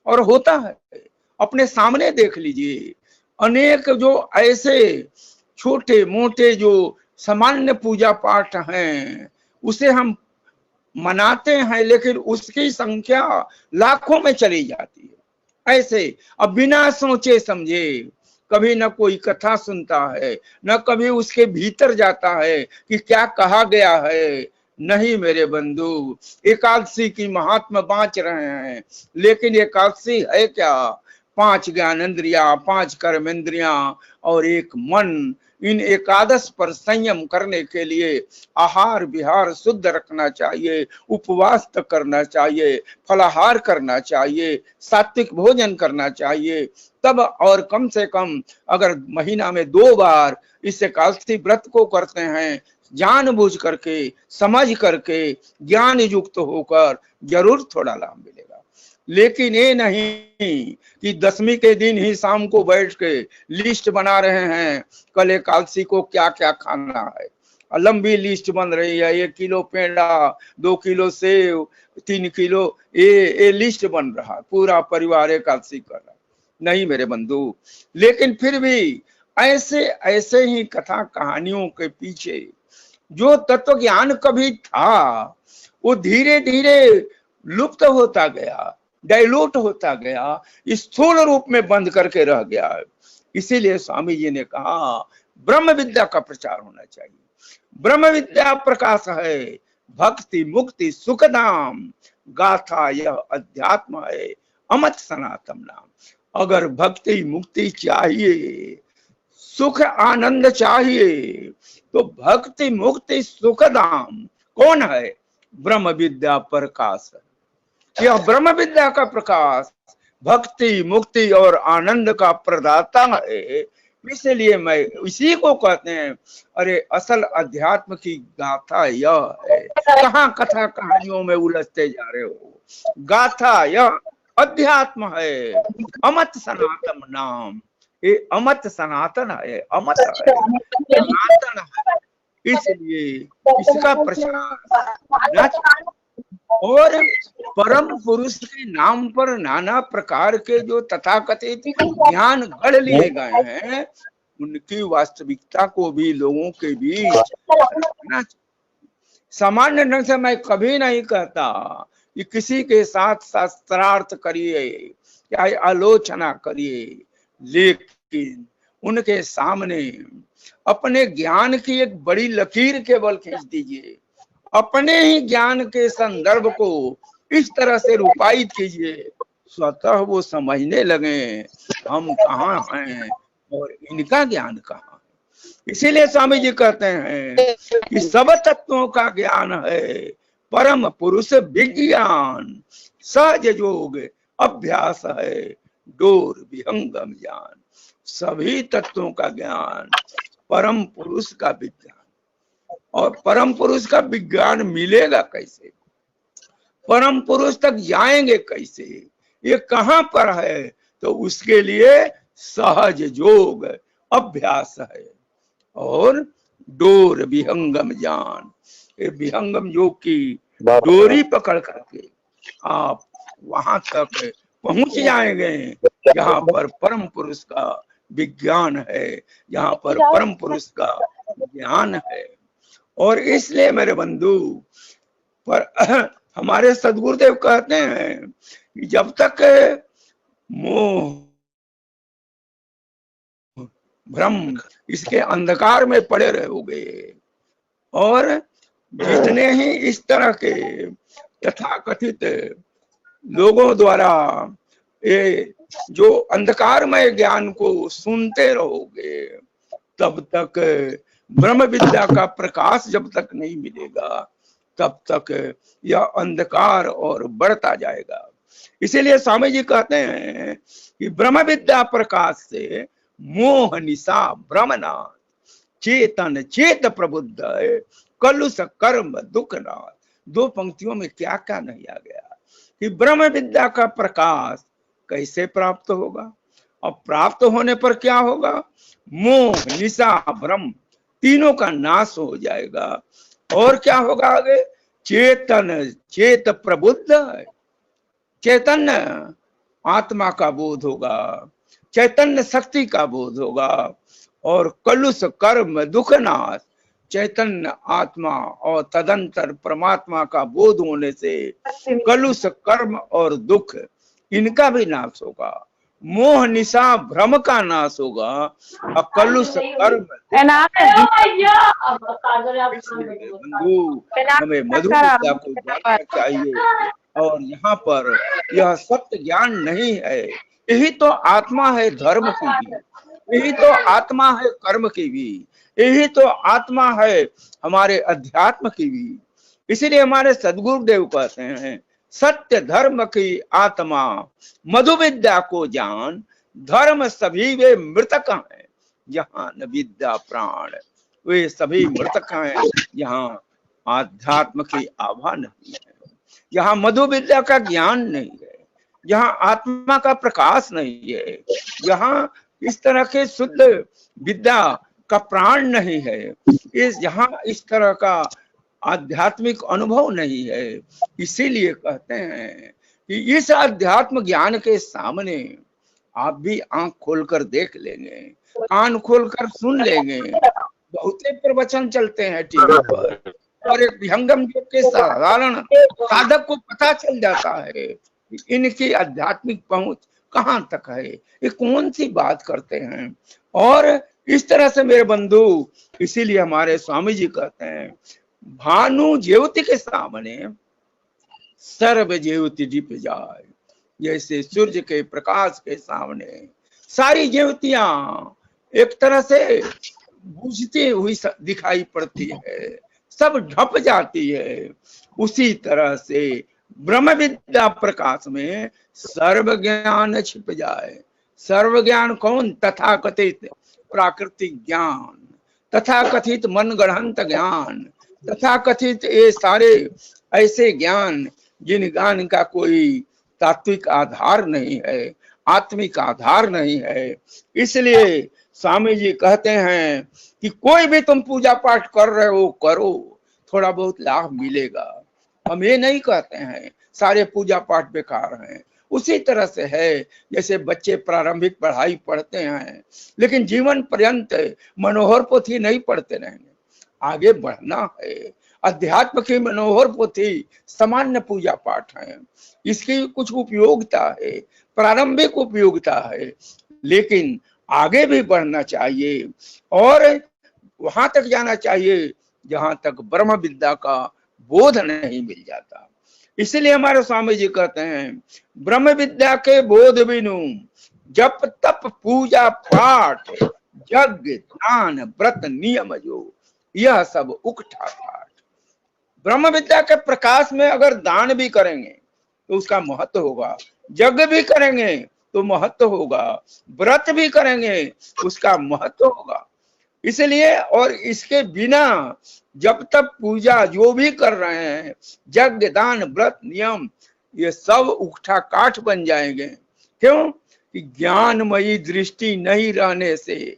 और होता है। अपने सामने देख लीजिए, अनेक जो ऐसे छोटे मोटे जो सामान्य पूजा पाठ हैं उसे हम मनाते हैं, लेकिन उसकी संख्या लाखों में चली जाती है। ऐसे अब बिना सोचे समझे कभी न कोई कथा सुनता है, न कभी उसके भीतर जाता है कि क्या कहा गया है। नहीं मेरे बंधु, एकादशी की महात्मा बांच रहे हैं, लेकिन एकादशी है क्या? 5 ज्ञानेंद्रिया, 5 कर्मेंद्रिया और एक मन, इन एकादश पर संयम करने के लिए आहार विहार शुद्ध रखना चाहिए, उपवास तक करना चाहिए, फलाहार करना चाहिए, सात्विक भोजन करना चाहिए। तब और कम से कम अगर महीना में 2 बार इस एकादशी व्रत को करते हैं, जानबूझ करके, समझ करके, ज्ञान युक्त होकर, जरूर थोड़ा लाभ मिलेगा। लेकिन ये नहीं कि 10वीं के दिन ही शाम को बैठ के लिस्ट बना रहे हैं कल एकादशी को क्या क्या खाना है। लंबी लिस्ट बन रही है, 1 किलो पेड़ा, 2 किलो सेव, 3 किलो, ये लिस्ट बन रहा है, पूरा परिवार एकादशी कर रहा। नहीं मेरे बंधु, लेकिन फिर भी ऐसे ऐसे ही कथा कहानियों के पीछे जो तत्व ज्ञान कभी था वो धीरे धीरे लुप्त होता गया, डाइल्यूट होता गया, स्थूल रूप में बंद करके रह गया। इसीलिए स्वामी जी ने कहा ब्रह्म विद्या का प्रचार होना चाहिए। ब्रह्म विद्या प्रकाश है, भक्ति मुक्ति सुखधाम, गाथा यह अध्यात्म है, अमत सनातन नाम। अगर भक्ति मुक्ति चाहिए, सुख आनंद चाहिए, तो भक्ति मुक्ति सुखधाम कौन है? ब्रह्म विद्या प्रकाश है। यह ब्रह्म विद्या का प्रकाश भक्ति मुक्ति और आनंद का प्रदाता है। इसलिए मैं इसी को कहते हैं, अरे असल अध्यात्म की गाथा यह है। कहाँ कथा कहानियों में उलझते जा रहे हो? गाथा यह अध्यात्म है, अमत सनातन नाम। ये अमत सनातन है, अमत है, सनातन है। इसलिए इसका प्रचार और परम पुरुष के नाम पर नाना प्रकार के जो तथाकथित ज्ञान गढ़ लिए गए हैं, उनकी वास्तविकता को भी लोगों के बीच रखना। सामान्य ढंग से मैं कभी नहीं कहता कि किसी के साथ शास्त्रार्थ करिए या आलोचना करिए, लेकिन उनके सामने अपने ज्ञान की एक बड़ी लकीर केवल खींच दीजिए, अपने ही ज्ञान के संदर्भ को इस तरह से रूपायित कीजिए, स्वतः वो समझने लगे हम कहाँ हैं और इनका ज्ञान कहाँ है। इसीलिए स्वामी जी कहते हैं कि सब तत्वों का ज्ञान है परम पुरुष विज्ञान, सहज योग अभ्यास है डोर विहंगम ज्ञान। सभी तत्वों का ज्ञान परम पुरुष का विज्ञान। और परम पुरुष का विज्ञान मिलेगा कैसे, परम पुरुष तक जाएंगे कैसे, ये कहां पर है? तो उसके लिए सहज योग अभ्यास है और डोर विहंगम ज्ञान, ये विहंगम योग की डोरी पकड़ करके आप वहां तक पहुंच जाएंगे जहां पर परम पुरुष का विज्ञान है, जहां पर परम पुरुष का ज्ञान है। और इसलिए मेरे बंधु, पर हमारे सदगुरुदेव कहते हैं कि जब तक मोह भ्रम इसके अंधकार में पड़े रहोगे और जितने ही इस तरह के तथाकथित लोगों द्वारा ये जो अंधकारमय ज्ञान को सुनते रहोगे, तब तक ब्रह्म विद्या का प्रकाश जब तक नहीं मिलेगा तब तक यह अंधकार और बढ़ता जाएगा। इसीलिए स्वामी जी कहते हैं कि ब्रह्म विद्या प्रकाश से मोह निशा भ्रमनाथ, चेतन चेत प्रबुद्ध कलुष कर्म दुख नाथ। दो पंक्तियों में क्या क्या नहीं आ गया कि ब्रह्म विद्या का प्रकाश कैसे प्राप्त होगा, और प्राप्त होने पर क्या होगा? मोह निशा भ्रम तीनों का नाश हो जाएगा। और क्या होगा आगे? चेतन चेत प्रबुद्ध, चैतन्य आत्मा का बोध होगा, चैतन्य शक्ति का बोध होगा। और कलुष कर्म दुख नाश, चैतन्य आत्मा और तदंतर परमात्मा का बोध होने से कलुष कर्म और दुख इनका भी नाश होगा, मोह निशा भ्रम का नाश होगा और कलुष कर्म। बंधु, हमें मधुर विद्या को जानना चाहिए और यहाँ पर यह सत्य ज्ञान नहीं है, यही तो आत्मा है धर्म की भी, यही तो आत्मा है कर्म की भी, यही तो आत्मा है हमारे अध्यात्म की भी। इसीलिए हमारे सदगुरुदेव कहते हैं सत्य धर्म की आत्मा मधु विद्या को जान, धर्म सभी वे मृतक हैं जहां न विद्या प्राण, वे सभी मृतक हैं जहाँ आध्यात्म की आभा नहीं है, जहाँ मधु विद्या का ज्ञान नहीं है, जहाँ आत्मा का प्रकाश नहीं है, जहाँ इस तरह के शुद्ध विद्या का प्राण नहीं है, जहाँ इस तरह का आध्यात्मिक अनुभव नहीं है। इसीलिए कहते हैं कि इस अध्यात्म ज्ञान के सामने आप भी आंख खोलकर देख लेंगे, कान खोलकर सुन लेंगे। बहुते प्रवचन चलते हैं टीवी पर और एक विहंगम योग के साधारण साधक को पता चल जाता है इनकी आध्यात्मिक पहुंच कहां तक है, ये कौन सी बात करते हैं। और इस तरह से मेरे बंधु, इसीलिए हमारे स्वामी जी कहते हैं भानु ज्योति के सामने सर्व ज्योति दीप जाए, जैसे सूर्य के प्रकाश के सामने सारी ज्योतियां एक तरह से बुझती हुई दिखाई पड़ती है, सब ढप जाती है। उसी तरह से ब्रह्म विद्या प्रकाश में सर्व ज्ञान छिप जाए। सर्व ज्ञान कौन? तथाकथित प्राकृतिक ज्ञान, तथाकथित मन गढ़ंत ज्ञान, तथाकथित ये सारे ऐसे ज्ञान जिन ज्ञान का कोई तात्विक आधार नहीं है, आत्मिक आधार नहीं है। इसलिए स्वामी जी कहते हैं कि कोई भी तुम पूजा पाठ कर रहे हो करो, थोड़ा बहुत लाभ मिलेगा। हम ये नहीं कहते हैं सारे पूजा पाठ बेकार हैं, उसी तरह से है जैसे बच्चे प्रारंभिक पढ़ाई पढ़ते हैं लेकिन जीवन पर्यंत मनोहर पोथी नहीं पढ़ते रहेंगे, आगे बढ़ना है। अध्यात्म की मनोहर पोथी सामान्य पूजा पाठ है, इसकी कुछ उपयोगिता है, प्रारंभिक उपयोगिता है, लेकिन आगे भी बढ़ना चाहिए और वहां तक जाना चाहिए जहां तक ब्रह्म विद्या का बोध नहीं मिल जाता। इसलिए हमारे स्वामी जी कहते हैं ब्रह्म विद्या के बोध बिनु जप तप पूजा पाठ यज्ञ दान व्रत नियम जो यह सब उकठा पाठ। ब्रह्म विद्या के प्रकाश में अगर दान भी करेंगे तो उसका महत्व होगा, यज्ञ भी करेंगे तो महत्व होगा, व्रत भी करेंगे उसका महत्व होगा, इसलिए और इसके बिना जब तक पूजा जो भी कर रहे हैं, यज्ञ दान व्रत नियम, ये सब उठा काठ बन जाएंगे। क्यों कि ज्ञानमयी दृष्टि नहीं रहने से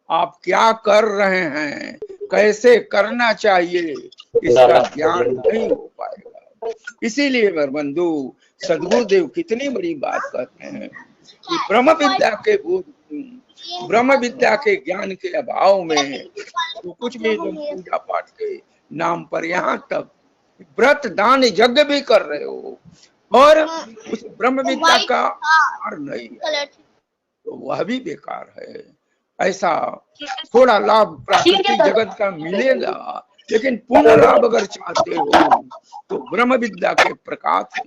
आप क्या कर रहे हैं, कैसे करना चाहिए, इसका ज्ञान नहीं हो पाएगा। इसीलिए मेरे बंधु, सदगुरुदेव कितनी बड़ी बात कहते हैं कि ब्रह्म विद्या के बोध, ब्रह्म विद्या के ज्ञान के अभाव में तो कुछ भी तुम पूजा पाठ के नाम पर यहाँ तक व्रत दान यज्ञ भी कर रहे हो और उस ब्रह्म विद्या का आधार नहीं है, तो वह भी बेकार है। ऐसा थोड़ा लाभ प्राकृतिक जगत का मिलेगा, लेकिन पूर्ण लाभ अगर चाहते हो तो ब्रह्म विद्या के प्रकाश है।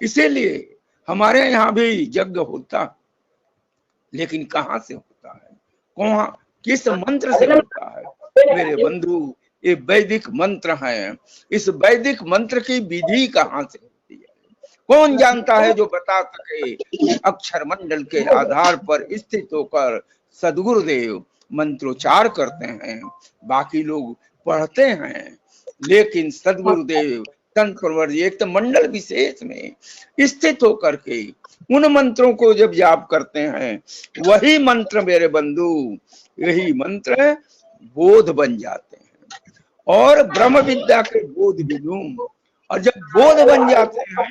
इसीलिए हमारे यहाँ भी यज्ञ होता, लेकिन कहाँ से होता है, कौन किस मंत्र से होता है मेरे बंधु? ये वैदिक मंत्र है। इस वैदिक मंत्र की विधि कहाँ से होती है, कौन जानता है जो बता सके? अक्षर मंडल के आधार पर स्थित होकर सदगुरुदेव मंत्रोच्चार करते हैं, बाकी लोग पढ़ते हैं, लेकिन सदगुरुदेव संत प्रवर एक तो मंडल विशेष में स्थित होकर के उन मंत्रों को जब जाप करते हैं, वही मंत्र मेरे बंधु, यही मंत्र बोध बन जाते हैं और ब्रह्म विद्या के बोध विदुम। और जब बोध बन जाते हैं,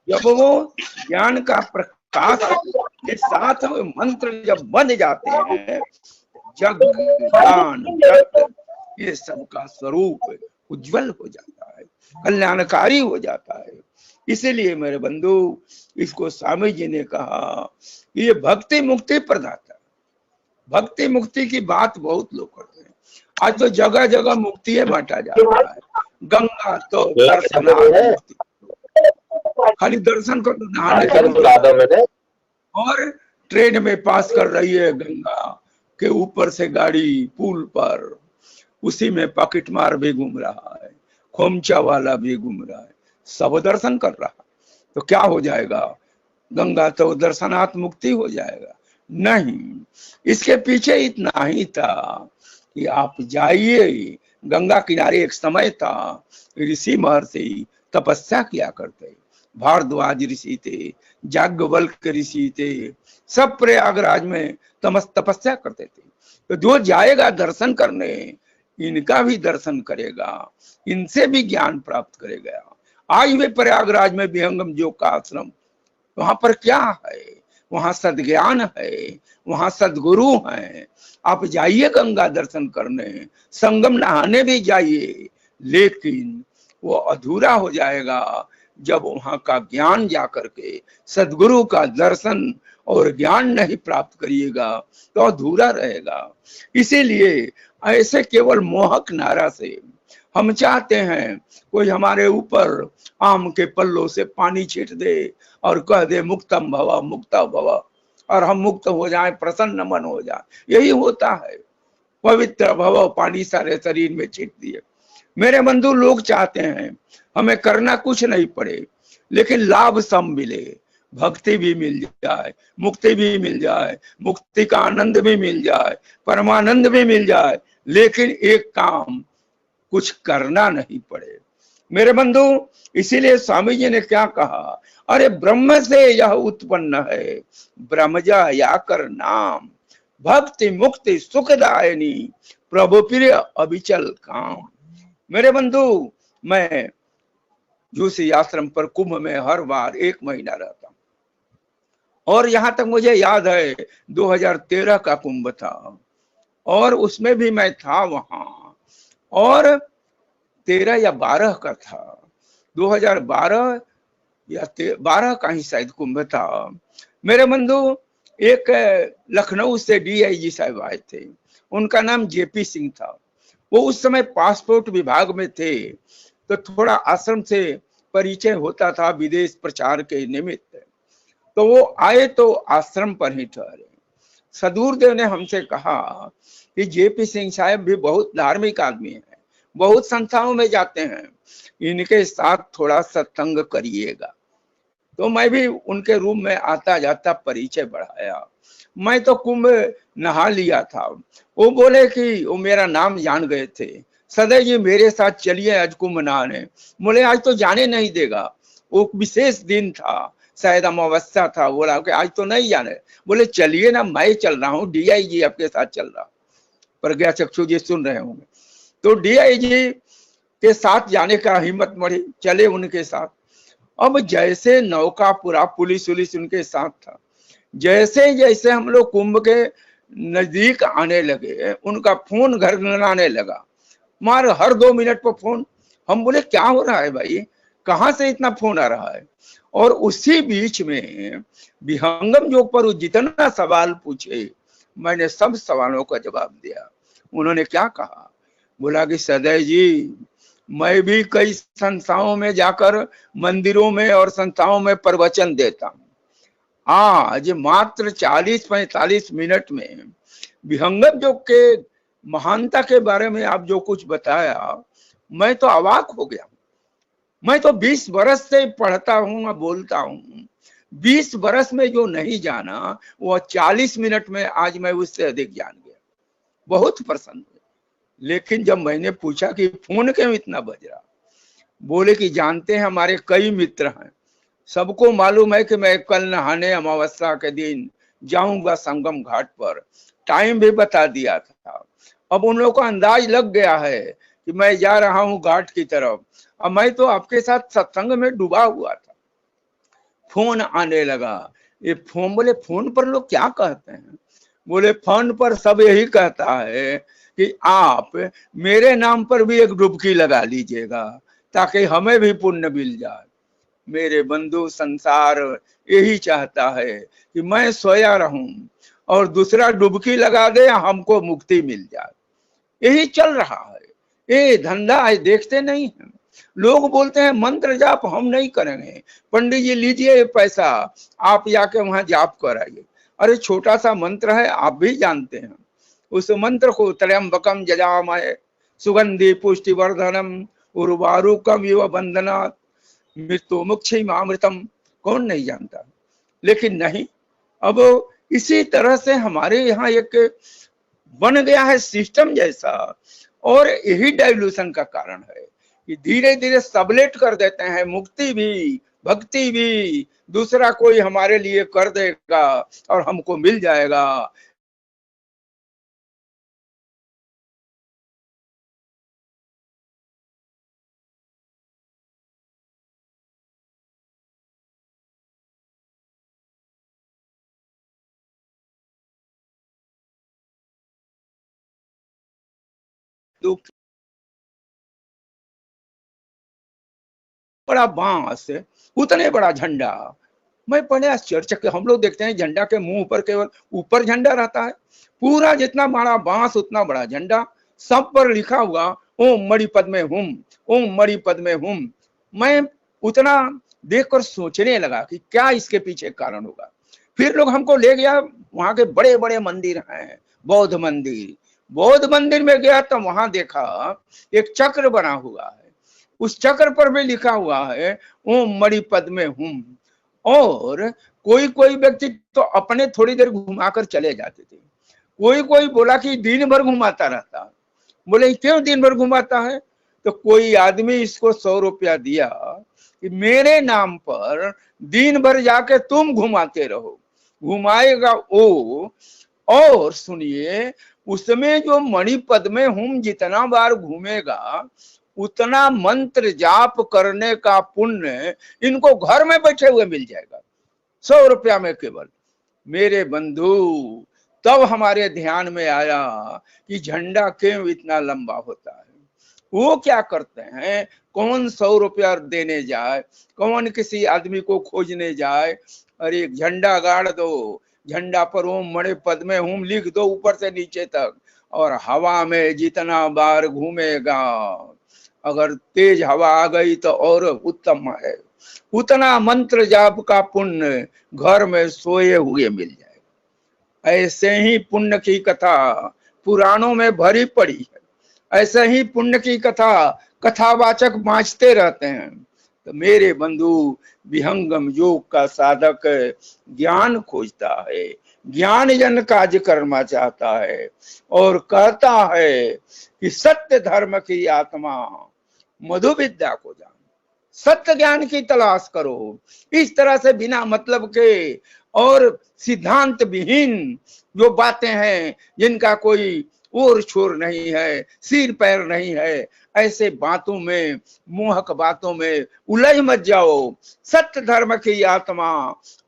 जब वो ज्ञान का प्रकाश के साथ मंत्र जब बन जाते हैं, जग ज्ञान ये सबका स्वरूप उज्जवल हो जाता है, कल्याणकारी हो जाता है। इसीलिए मेरे बंधु, इसको स्वामी जी ने कहा कि ये भक्ति मुक्ति प्रदाता। भक्ति मुक्ति की बात बहुत लोग करते हैं, आज तो जगह जगह मुक्ति है बांटा जा रहा है। गंगा तो दर्शनार्थ, खाली दर्शन कर, नहाने के और ट्रेन में पास कर रही है गंगा के ऊपर से गाड़ी पुल पर, उसी में पॉकेट मार भी घूम रहा है, खोमचा वाला भी घूम रहा है, सब दर्शन कर रहा है। तो क्या हो जाएगा? गंगा तो दर्शनार्थ मुक्ति हो जाएगा? नहीं, इसके पीछे इतना ही था कि आप जाइए। गंगा किनारे एक समय था, ऋषि महर्षि तपस्या किया करते, भारद्वाज ऋषि थे, याज्ञवल्क्य ऋषि थे, सब प्रयागराज में तपस्या करते थे। तो जो जाएगा दर्शन करने, इनका भी दर्शन करेगा, इनसे भी ज्ञान प्राप्त करेगा। आज भी प्रयागराज में विहंगम योग का आश्रम, वहां पर क्या है? वहां सद्ज्ञान है, वहां सदगुरु हैं। आप जाइए गंगा दर्शन करने, संगम नहाने भी जाइए, लेकिन वो अधूरा हो जाएगा जब वहां का ज्ञान जाकर के सदगुरु का दर्शन और ज्ञान नहीं प्राप्त करिएगा तो अधूरा रहेगा। इसीलिए ऐसे केवल मोहक नारा से हम चाहते हैं कोई हमारे ऊपर आम के पल्लों से पानी छीट दे और कह दे मुक्तम भव मुक्ता भव, और हम मुक्त हो जाएं, प्रसन्न मन हो जाए। यही होता है, पवित्र भव पानी सारे शरीर में छीट दिए। मेरे बंधु, लोग चाहते हैं हमें करना कुछ नहीं पड़े, लेकिन लाभ सब मिले, भक्ति भी मिल जाए, मुक्ति भी मिल जाए, मुक्ति का आनंद भी मिल जाए, परमानंद भी मिल जाए, लेकिन एक काम कुछ करना नहीं पड़े। मेरे बंधु, इसीलिए स्वामी जी ने क्या कहा? अरे ब्रह्म से यह उत्पन्न है, ब्रह्मजा या कर नाम, भक्ति मुक्ति सुखदायिनी, प्रभु प्रिय अविचल काम। मेरे बंधु, मैं जोशी आश्रम पर कुंभ में हर बार 1 महीना रहता हूं, और यहां तक मुझे याद है 2013 का कुंभ था, और उसमें भी मैं था वहां, और 13 या 12 का था, 2012 या 12 का ही शायद कुंभ था। मेरे बंधु, एक लखनऊ से DIG साहब आए थे, उनका नाम JP सिंह था। वो उस समय पासपोर्ट विभाग में थे, तो थोड़ा आश्रम से परिचय होता था विदेश प्रचार के निमित्त। तो वो आए तो आश्रम पर ही ठहरे। सदगुरुदेव ने हमसे कहा कि JP सिंह साहब भी बहुत धार्मिक आदमी है, बहुत संस्थाओं में जाते हैं, इनके साथ थोड़ा सत्संग करिएगा। तो मैं भी उनके रूम में आता जाता परिचय बढ़ाया। मैं तो कुंभ नहा लिया था। वो बोले कि वो मेरा नाम जान गए थे, सदैव जी मेरे साथ चलिए आज कुंभ नहाने। बोले आज तो जाने नहीं देगा, वो विशेष दिन था, शायद अमावस्या था। बोला कि आज तो नहीं जाने। बोले चलिए ना, मैं चल रहा हूँ, डीआईजी आपके साथ चल रहा। प्रज्ञा चक्षु जी सुन रहे होंगे। तो डीआईजी के साथ जाने का हिम्मत बढ़ी, चले उनके साथ। अब जैसे नौका पूरा पुलिस उलिस उनके साथ था, जैसे जैसे हम लोग कुंभ के नजदीक आने लगे, उनका फोन घरघराने लगा, मार हर 2 मिनट पर फोन। हम बोले क्या हो रहा है भाई, कहां से इतना फोन आ रहा है। और उसी बीच में विहंगम योग पर जितना सवाल पूछे, मैंने सब सवालों का जवाब दिया। उन्होंने क्या कहा, बोला कि सदैव जी मैं भी कई संस्थाओं में जाकर, मंदिरों में और संस्थाओं में प्रवचन देता हूँ। आज मात्र 40-45 मिनट में विहंगम योग के महानता के बारे में आप जो कुछ बताया, मैं तो अवाक हो गया। मैं तो 20 बरस से पढ़ता हूँ, बोलता हूँ। 20 बरस में जो नहीं जाना, वो 40 मिनट में आज मैं उससे अधिक जान गया। बहुत प्रसन्न हुए। लेकिन जब मैंने पूछा कि फोन क्यों इतना बज रहा, बोले कि जानते हैं हमारे कई मित्र हैं, सबको मालूम है कि मैं कल नहाने अमावस्या के दिन जाऊंगा संगम घाट पर, टाइम भी बता दिया था। अब उन लोगों को अंदाज लग गया है कि मैं जा रहा हूं घाट की तरफ। अब मैं तो आपके साथ सत्संग में डूबा हुआ था। फोन आने लगा। ये फोन, बोले फोन पर लोग क्या कहते हैं। बोले फोन पर सब यही कहता है कि आप मेरे नाम पर भी एक डुबकी लगा लीजिएगा, ताकि हमें भी पुण्य मिल जाए। मेरे बंधु, संसार यही चाहता है कि मैं सोया रहूं और दूसरा डुबकी लगा दे, हमको मुक्ति मिल जाए। यही चल रहा है, ये धंधा है, देखते नहीं है। लोग बोलते हैं मंत्र जाप हम नहीं करेंगे, पंडित जी लीजिए ये पैसा, आप जाके वहां जाप कराइए। अरे छोटा सा मंत्र है, आप भी जानते हैं। उस मंत्र को त्र्यंबकम यजामहे सुगंधि पुष्टिवर्धनम उर्वारुकम इव बंधनात् मृत्यु मुक्षयमामृतम, कौन नहीं जानता। लेकिन नहीं, अब इसी तरह से हमारे यहाँ एक बन गया है सिस्टम जैसा, और यही डाइल्यूशन का कारण है कि धीरे धीरे सबलेट कर देते हैं, मुक्ति भी भक्ति भी दूसरा कोई हमारे लिए कर देगा और हमको मिल जाएगा। तो बड़ा बांस, उतने बड़ा झंडा। मैं पहले आश्चर्य, हम लोग देखते हैं झंडा के मुंह पर केवल ऊपर झंडा रहता है, पूरा जितना बड़ा बांस उतना बड़ा झंडा, सब पर लिखा हुआ ओम मणि पद में हुम, ओम मणि पद में हुम। मैं उतना देखकर सोचने लगा कि क्या इसके पीछे कारण होगा। फिर लोग हमको ले गया, वहां के बड़े बड़े मंदिर हैं, बौद्ध मंदिर। बौद्ध मंदिर में गया तो वहां देखा एक चक्र बना हुआ है, उस चक्र पर भी लिखा हुआ है ओम मणि पद में हुम। और कोई कोई व्यक्ति तो अपने थोड़ी देर घुमाकर चले जाते थे। कोई कोई बोला कि दिन भर घुमाता रहता। बोले क्यों दिन भर घुमाता है। तो कोई आदमी इसको 100 रुपया दिया कि मेरे नाम पर दिन भर जाके तुम घुमाते रहो, घुमाएगा वो। और सुनिए, उसमें जो मणिपद में हम जितना बार घूमेगा, उतना मंत्र जाप करने का पुण्य इनको घर में बैठे हुए मिल जाएगा, 100 रुपया में केवल। मेरे बंधु, तब हमारे ध्यान में आया कि झंडा क्यों इतना लंबा होता है। वो क्या करते हैं, कौन 100 रुपया देने जाए, कौन किसी आदमी को खोजने जाए। अरे झंडा गाड़ दो, झंडा पर ओम मणि पद में हुम लिख दो ऊपर से नीचे तक, और हवा में जितना बार घूमेगा, अगर तेज हवा आ गई तो और उत्तम है, उतना मंत्र जाप का पुण्य घर में सोए हुए मिल जाएगा। ऐसे ही पुण्य की कथा पुराणों में भरी पड़ी है, ऐसे ही पुण्य की कथा कथावाचक बाँचते रहते हैं। तो मेरे बंधु, विहंगम योग का साधक ज्ञान खोजता है, ज्ञान जन काज कर्मा चाहता है और कहता है कि सत्य धर्म की आत्मा मधु विद्या को जान, सत्य ज्ञान की तलाश करो। इस तरह से बिना मतलब के और सिद्धांत विहीन जो बातें हैं, जिनका कोई ओर छोर नहीं है, सिर पैर नहीं है, ऐसे बातों में, मोहक बातों में उलझ मत जाओ। सत्य धर्म की आत्मा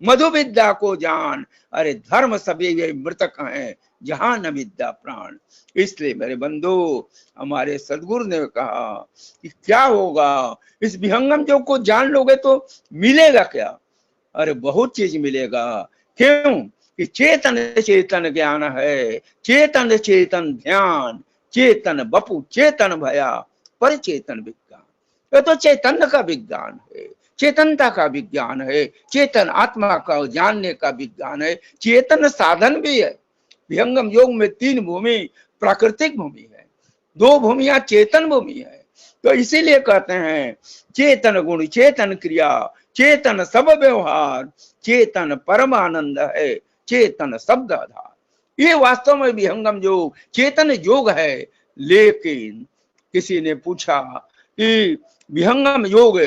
मधु विद्या को जान। अरे धर्म सभी ये मृतक हैं, जहां न विद्या प्राण। इसलिए मेरे बंधु, हमारे सदगुरु ने कहा कि क्या होगा, इस विहंगम योग को जान लोगे तो मिलेगा क्या? अरे बहुत चीज मिलेगा। क्यों? कि चेतन चेतन ज्ञान है, चेतन चेतन ध्यान, चेतन बपु चेतन भया पर चेतन विज्ञान। ये तो चैतन्य का विज्ञान है, चेतनता का विज्ञान है, चेतन आत्मा का जानने का विज्ञान है। चेतन साधन भी है। विहंगम योग में 3 भूमि प्राकृतिक भूमि है, 2 भूमियां चेतन भूमि है। तो इसीलिए कहते हैं चेतन गुण चेतन क्रिया, चेतन सब व्यवहार, चेतन परमानंद है, चेतन शब्द आधार। ये वास्तव में विहंगम योग चेतन योग है। लेकिन किसी ने पूछा कि विहंगम योग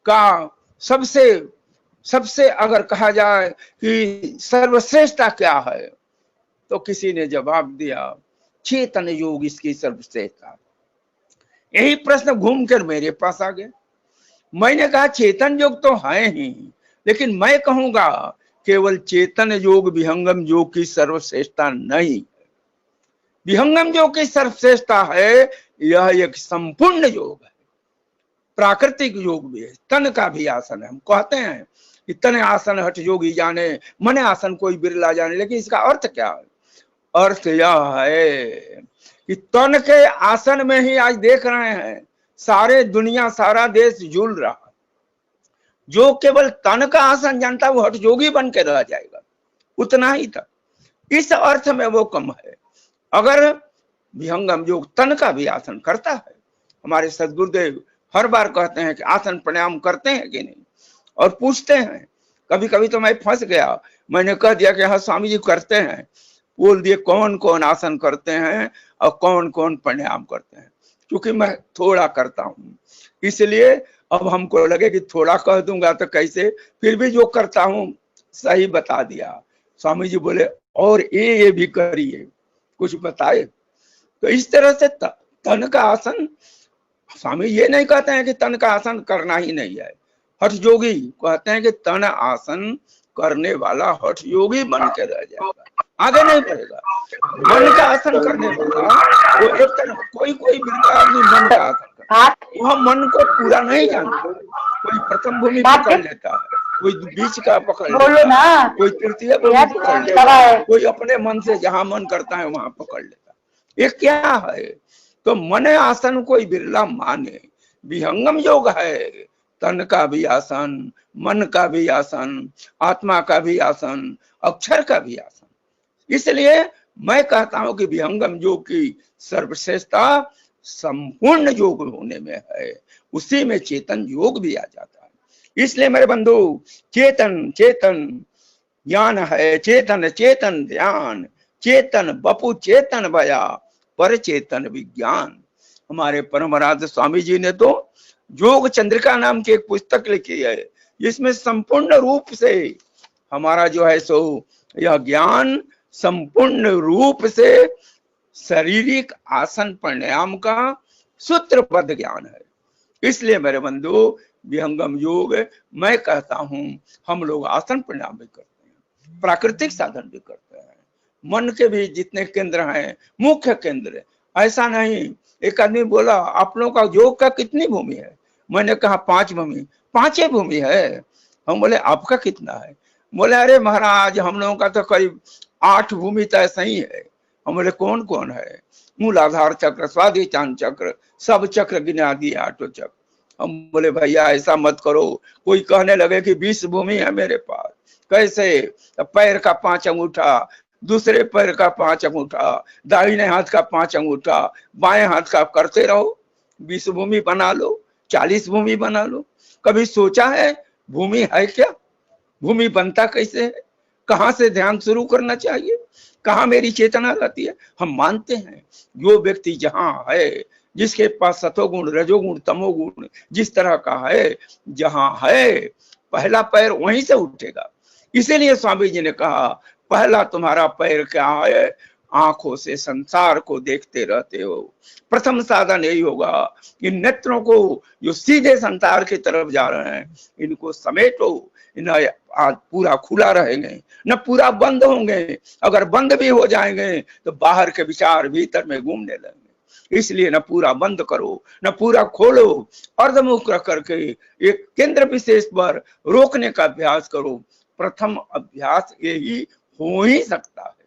का सबसे अगर कहा जाए कि सर्वश्रेष्ठता क्या है, तो किसी ने जवाब दिया चेतन योग इसकी सर्वश्रेष्ठता। यही प्रश्न घूमकर मेरे पास आ गया। मैंने कहा चेतन योग तो है ही, लेकिन मैं कहूंगा केवल चेतन योग विहंगम योग की सर्वश्रेष्ठता नहीं। विहंगम योग की सर्वश्रेष्ठता है, यह एक संपूर्ण योग है, प्राकृतिक योग भी है, तन का भी आसन है। हम कहते हैं कि तन आसन हठ योगी जाने, मन आसन कोई बिरला जाने। लेकिन इसका अर्थ क्या है? अर्थ यह है कि तन के आसन में ही आज देख रहे हैं सारे दुनिया, सारा देश झूल रहा है। जो केवल तन का आसन जानता है वो हठ योगी बन के रह जाएगा, उतना ही तक। इस अर्थ में वो कम है। अगर विहंगम योग तन का भी आसन करता है, हमारे सदगुरुदेव हर बार कहते हैं कि आसन प्राणायाम करते हैं कि नहीं, और पूछते हैं। कभी कभी तो मैं फंस गया, मैंने कह दिया कि हाँ स्वामी जी करते हैं। बोल दिए कौन कौन आसन करते हैं और कौन कौन प्राणायाम करते हैं। क्योंकि मैं थोड़ा करता हूं, इसलिए अब हमको लगे कि थोड़ा कह दूंगा तो कैसे, फिर भी जो करता हूं सही बता दिया। स्वामी जी बोले और ये भी करिए, कुछ बताए। तो इस तरह से तन का आसन, स्वामी ये नहीं कहते हैं कि तन का आसन करना ही नहीं है। हठ योगी कहते हैं कि तन आसन करने वाला हठ योगी बन के रह जाएगा, आगे नहीं बढ़ेगा। मन का आसन करने वाला वो एक तरह, कोई आदमी मन का आसन वह मन को पूरा नहीं जानता। कोई प्रथम भूमि पकड़ लेता है, कोई बीच का पकड़ लेता है, कोई तृतीय भूमि पकड़ लेता है, कोई अपने मन से जहां मन करता है वहां पकड़ लेता है। ये क्या है? तो मन आसन कोई बिरला माने। विहंगम योग है तन का भी आसन, मन का भी आसन, आत्मा का भी आसन, अक्षर का भी आसन। इसलिए मैं कहता हूं कि विहंगम योग की सर्वश्रेष्ठता संपूर्ण योग होने में है। उसी में चेतन योग भी आ जाता है। इसलिए मेरे बंधु, चेतन चेतन ज्ञान है, चेतन चेतन ध्यान, चेतन बपु चेतन भया पर चेतन विज्ञान। हमारे परमराज स्वामी जी ने तो योग चंद्रिका नाम की एक पुस्तक लिखी है, जिसमें संपूर्ण रूप से हमारा जो है सो यह ज्ञान संपूर्ण रूप से शारीरिक आसन प्राणायाम का सूत्रबद्ध ज्ञान है। इसलिए मेरे बंधु, विहंगम योग मैं कहता हूं हम लोग आसन प्राणायाम भी करते हैं, प्राकृतिक साधन भी करते हैं, मन के भी जितने केंद्र हैं, मुख्य केंद्र। ऐसा नहीं, एक आदमी बोला आप लोगों का योग का कितनी भूमि है? मैंने कहा 5 भूमि। 5 भूमि है? हम बोले आपका कितना है? बोले अरे महाराज हम लोगों का तो करीब 8 भूमि तो ऐसा ही है। हम बोले कौन कौन है? मूलाधार चक्र, स्वाधिष्ठान चक्र, सब चक्र गिना दिए 8 चक्र। हम बोले भैया ऐसा मत करो, कोई कहने लगे कि 20 भूमि है मेरे पास। कैसे? पैर का 5 अंगूठा, दूसरे पैर का 5 अंगूठा, दाहिने हाथ का 5 अंगूठा, बाएं हाथ का करते रहो, 20 भूमि बना लो, 40 भूमि बना लो। कभी सोचा है भूमि है क्या? भूमि बनता कैसे है? कहाँ से ध्यान शुरू करना चाहिए, कहाँ मेरी चेतना रहती है। हम मानते हैं जो व्यक्ति जहां है, जिसके पास सतोगुण रजोगुण तमोगुण जिस तरह का है, जहां है पहला पैर वहीं से उठेगा। इसीलिए स्वामी जी ने कहा पहला तुम्हारा पैर क्या है, आंखों से संसार को देखते रहते हो। प्रथम साधन यही होगा कि नेत्रों को जो सीधे संसार की तरफ जा रहे हैं इनको समेटो, इन्हें आज पूरा खुला रहेंगे न पूरा बंद होंगे। अगर बंद भी हो जाएंगे तो बाहर के विचार भीतर में घूमने लगेंगे। इसलिए न पूरा बंद करो न पूरा खोलो, अर्धमुख रख करके एक केंद्र विशेष पर रोकने का अभ्यास करो। प्रथम अभ्यास यही हो ही सकता है,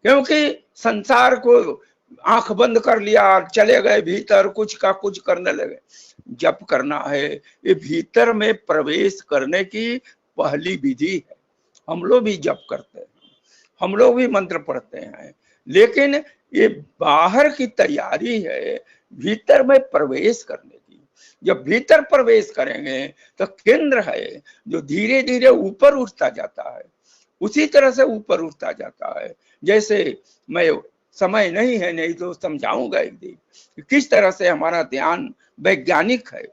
क्योंकि संसार को आंख बंद कर लिया, चले गए भीतर कुछ का कुछ करने लगे। जप करना है, ये भीतर में प्रवेश करने की पहली विधि है। हम लोग भी जप करते हैं, हम लोग भी मंत्र पढ़ते हैं, लेकिन ये बाहर की तैयारी है भीतर में प्रवेश करने की। जब भीतर प्रवेश करेंगे तो केंद्र है जो धीरे धीरे ऊपर उठता जाता है, उसी तरह से ऊपर उठता जाता है। जैसे मैं, समय नहीं है, नहीं तो समझाऊंगा एक दिन किस तरह से हमारा ध्यान वैज्ञानिक है।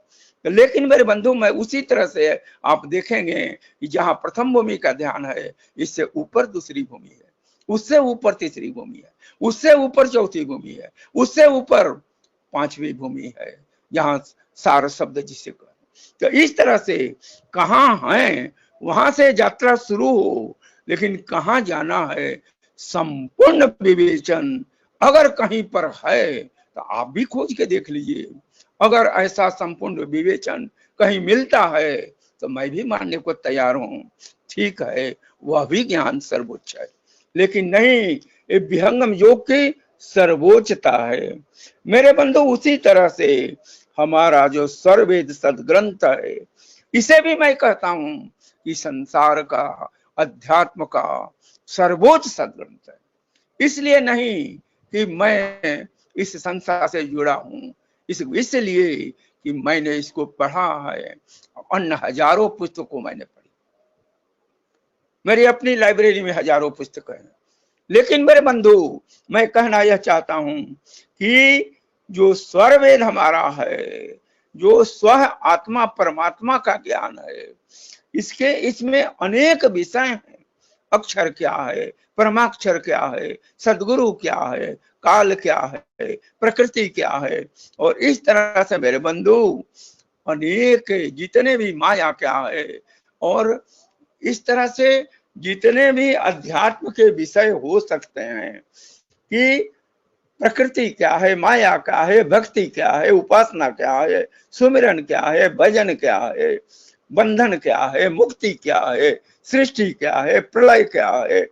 लेकिन मेरे बंधु, मैं उसी तरह से आप देखेंगे कि जहां प्रथम भूमि का ध्यान है, इससे ऊपर दूसरी भूमि है, उससे ऊपर तीसरी भूमि है, उससे ऊपर चौथी भूमि है, उससे ऊपर पांचवी भूमि है, जहां सार शब्द जिसे कहते। तो इस तरह से कहाँ है वहां से यात्रा शुरू हो, लेकिन कहाँ जाना है संपूर्ण विवेचन अगर कहीं पर है तो आप भी खोज के देख लीजिए। अगर ऐसा संपूर्ण विवेचन कहीं मिलता है तो मैं भी मानने को तैयार हूं। ठीक है, वह भी ज्ञान सर्वोच्च है, लेकिन नहीं, ये विहंगम योग की सर्वोच्चता है। मेरे बंधु, उसी तरह से हमारा जो सर्ववेद सदग्रंथ है, इसे भी मैं कहता हूं कि संसार का, अध्यात्म का सर्वोच्च सदग्रंथ है। इसलिए नहीं कि मैं इस संसार से जुड़ा हूं, इसलिए कि मैंने इसको पढ़ा है। अन्य हजारों पुस्तकों मैंने पढ़ी, मेरी अपनी लाइब्रेरी में हजारों पुस्तकें हैं। लेकिन मेरे बंधु, मैं कहना यह चाहता हूं कि जो स्वरवेद हमारा है, जो स्व आत्मा परमात्मा का ज्ञान है, इसमें अनेक विषय हैं। अक्षर क्या है, परमाक्षर क्या है, सदगुरु क्या है, काल क्या है, प्रकृति क्या है, और इस तरह से मेरे बंधु अनेक जितने भी माया क्या है, और इस तरह से जितने भी अध्यात्म के विषय हो सकते हैं कि प्रकृति क्या है, माया क्या है, भक्ति क्या है, उपासना क्या है, सुमिरन क्या है, भजन क्या है, बंधन क्या है, मुक्ति क्या है, सृष्टि क्या है, प्रलय क्या है,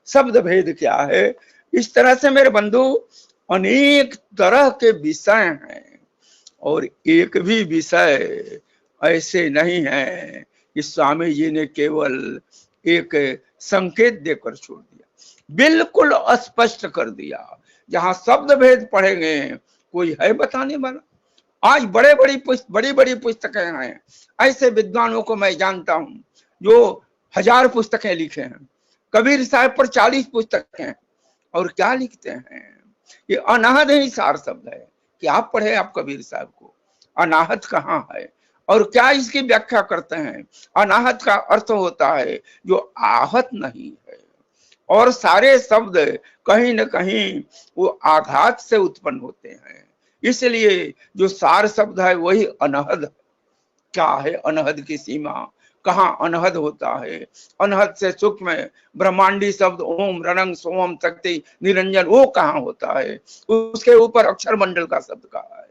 शब्द भेद क्या है। इस तरह से मेरे बंधु अनेक तरह के विषय हैं, और एक भी विषय ऐसे नहीं है कि स्वामी जी ने केवल एक संकेत देकर छोड़ दिया, बिल्कुल स्पष्ट कर दिया। जहां शब्द भेद पढ़ेंगे कोई है बताने वाला। आज बड़ी बड़ी पुस्तकें हैं, ऐसे विद्वानों को मैं जानता हूं जो 1000 पुस्तकें लिखे हैं। कबीर साहब पर 40 पुस्तकें हैं, और क्या लिखते हैं, ये अनाहत ही सार शब्द है। क्या पढ़े आप कबीर साहब को, अनाहत कहाँ है, और क्या इसकी व्याख्या करते हैं। अनाहत का अर्थ होता है जो आहत नहीं है, और सारे शब्द कहीं न कहीं वो आघात से उत्पन्न होते हैं। इसलिए जो सार शब्द है वही अनहद। क्या है अनहद की सीमा, कहाँ अनहद होता है। अनहद से सूक्ष्म ब्रह्मांडी शब्द ओम रणंग सोम शक्ति निरंजन, वो कहाँ होता है, उसके ऊपर अक्षर मंडल का शब्द कहाँ है,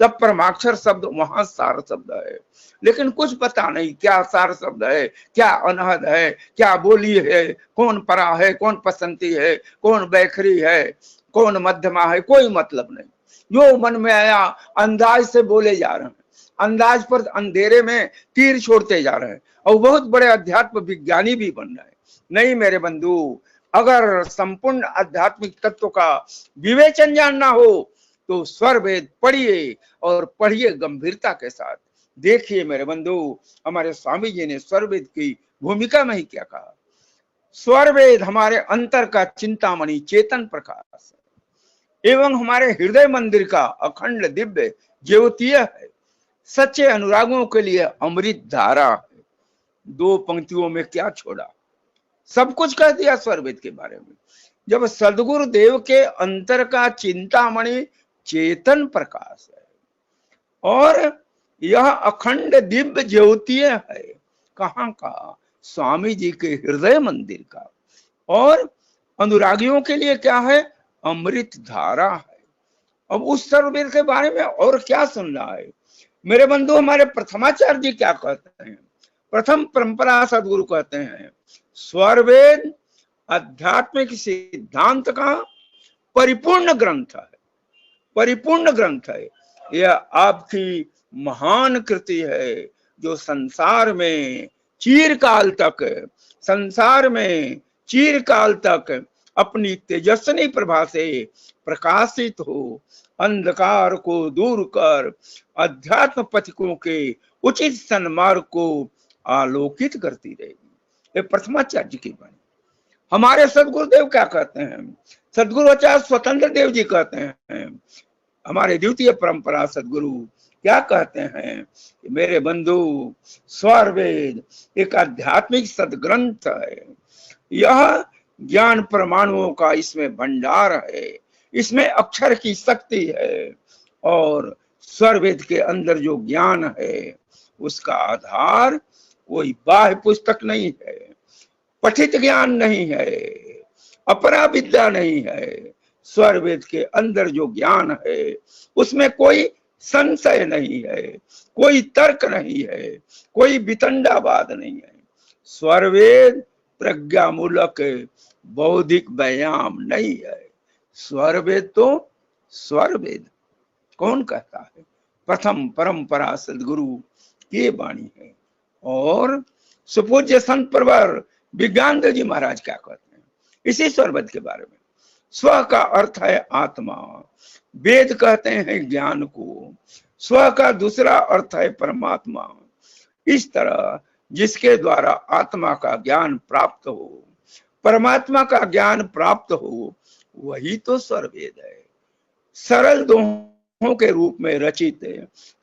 तब परमाक्षर शब्द वहां सार शब्द है। लेकिन कुछ पता नहीं क्या सार शब्द है, क्या अनहद है, क्या बोली है, कौन परा है, कौन पसंती है, कौन बैखरी है, कौन मध्यमा है, कोई मतलब नहीं। जो मन में आया अंदाज से बोले जा रहे हैं, अंदाज पर अंधेरे में तीर छोड़ते जा रहे हैं, और बहुत बड़े अध्यात्म विज्ञानी भी बन रहे हैं। नहीं मेरे बंधु, अगर संपूर्ण आध्यात्मिक तत्व का विवेचन जानना हो तो स्वर वेद पढ़िए, और पढ़िए गंभीरता के साथ। देखिए मेरे बंधु, हमारे स्वामी जी ने स्वर वेद की भूमिका में ही क्या कहा। स्वर वेद हमारे अंतर का चिंतामणि चेतन प्रकाश है एवं हमारे हृदय मंदिर का अखंड दिव्य ज्योतिय है। सच्चे अनुरागों के लिए अमृत धारा है। दो पंक्तियों में क्या छोड़ा, सब कुछ कह दिया स्वर वेद के बारे में। जब सदगुरु देव के अंतर का चिंतामणि चेतन प्रकाश है और यह अखंड दिव्य ज्योतिय है, कहाँ का? स्वामी जी के हृदय मंदिर का। और अनुरागियों के लिए क्या है? अमृत धारा है। अब उस सर्ववेद के बारे में और क्या सुनना है मेरे बंधु? हमारे प्रथमाचार्य जी क्या कहते हैं? प्रथम परंपरा सदगुरु कहते हैं स्वरवेद आध्यात्मिक सिद्धांत का परिपूर्ण ग्रंथ है। परिपूर्ण ग्रंथ है। यह आपकी महान कृति है जो संसार में चिरकाल तक अपनी तेजस्वी प्रभा से प्रकाशित हो, अंधकार को दूर कर अध्यात्म पथिकों के उचित सन्मार्ग को आलोकित करती रहेगी। ये प्रथमाचार्य की वाणी। हमारे सदगुरुदेव क्या कहते हैं? सदगुरु आचार्य स्वतंत्र देव जी कहते हैं, हमारे द्वितीय परंपरा सदगुरु क्या कहते हैं? मेरे बंधु, स्वरवेद एक आध्यात्मिक सदग्रंथ है। यह ज्ञान परमाणुओं का इसमें भंडार है। इसमें अक्षर की शक्ति है और स्वरवेद के अंदर जो ज्ञान है उसका आधार कोई बाह्य पुस्तक नहीं है, पठित ज्ञान नहीं है, अपरा विद्या नहीं है। स्वरवेद के अंदर जो ज्ञान है उसमें कोई संशय नहीं है, कोई तर्क नहीं है, कोई वितंडावाद नहीं है। स्वरवेद प्रज्ञामूलक बौद्धिक व्यायाम नहीं है। स्वरवेद तो स्वरवेद कौन कहता है? प्रथम परंपरा सदगुरु की वाणी है। और सुपूज्य संत प्रवर विज्ञान देव जी महाराज क्या कहते हैं इसी स्वरवेद के बारे में? स्व का अर्थ है आत्मा, वेद कहते हैं ज्ञान को। स्व का दूसरा अर्थ है परमात्मा। इस तरह जिसके द्वारा आत्मा का ज्ञान प्राप्त हो, परमात्मा का ज्ञान प्राप्त हो, वही तो स्वरवेद है। सरल दोहों के रूप में रचित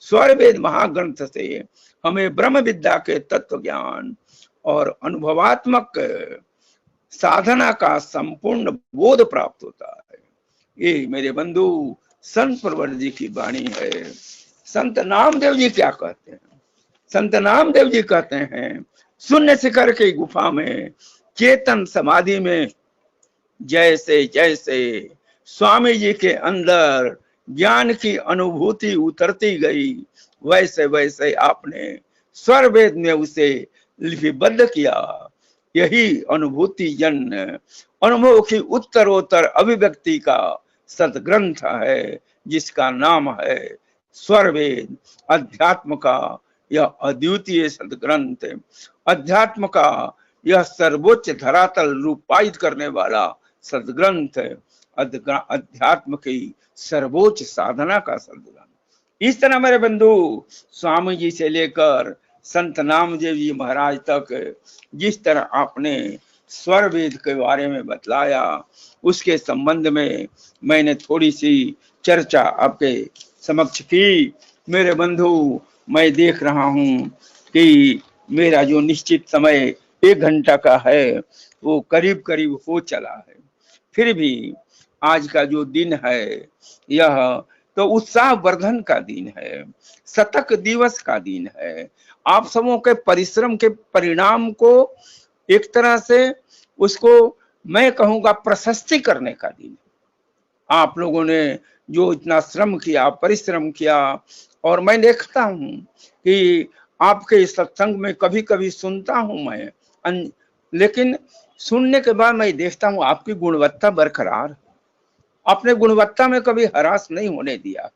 स्वरवेद महाग्रंथ से हमें ब्रह्म विद्या के तत्व ज्ञान और अनुभवात्मक साधना का संपूर्ण बोध प्राप्त होता है। ये मेरे बंधु संत प्रवर जी की वाणी है। संत नामदेव जी क्या कहते हैं? संत नामदेव जी कहते हैं शून्य शिखर की गुफा में चेतन समाधि में जैसे जैसे स्वामी जी के अंदर ज्ञान की अनुभूति उतरती गई, वैसे वैसे आपने स्वरवेद में उसे लिपिबद्ध किया। यही अनुभूति जन अनुभव की उत्तरोत्तर अभिव्यक्ति का सदग्रंथ है, जिसका नाम है स्वरवेद। अध्यात्म का यह अद्वितीय सदग्रंथ, अध्यात्म का यह सर्वोच्च धरातल रूपायित करने वाला सदग्रंथ, अध्यात्म की सर्वोच्च साधना का सदग्रंथ। इस तरह मेरे बंधु स्वामी जी से लेकर संत नामदेव जी महाराज तक जिस तरह आपने स्वरवेद के बारे में बतलाया, उसके संबंध में मैंने थोड़ी सी चर्चा आपके समक्ष की। मेरे बंधु, मैं देख रहा हूं कि मेरा जो निश्चित समय 1 घंटा का है वो करीब करीब हो चला है। फिर भी आज का जो दिन है यह तो उत्साह वर्धन का दिन है, शतक दिवस का दिन है। आप सबों के परिश्रम के परिणाम को एक तरह से उसको मैं कहूंगा प्रशस्ति करने का दिन है। आप लोगों ने जो इतना श्रम किया, परिश्रम किया, और मैं देखता हूं कि आपके सत्संग में कभी कभी सुनता हूं मैं, लेकिन सुनने के बाद मैं देखता हूं आपकी गुणवत्ता बरकरार, आपने गुणवत्ता में कभी ह्रास नहीं होने दिया।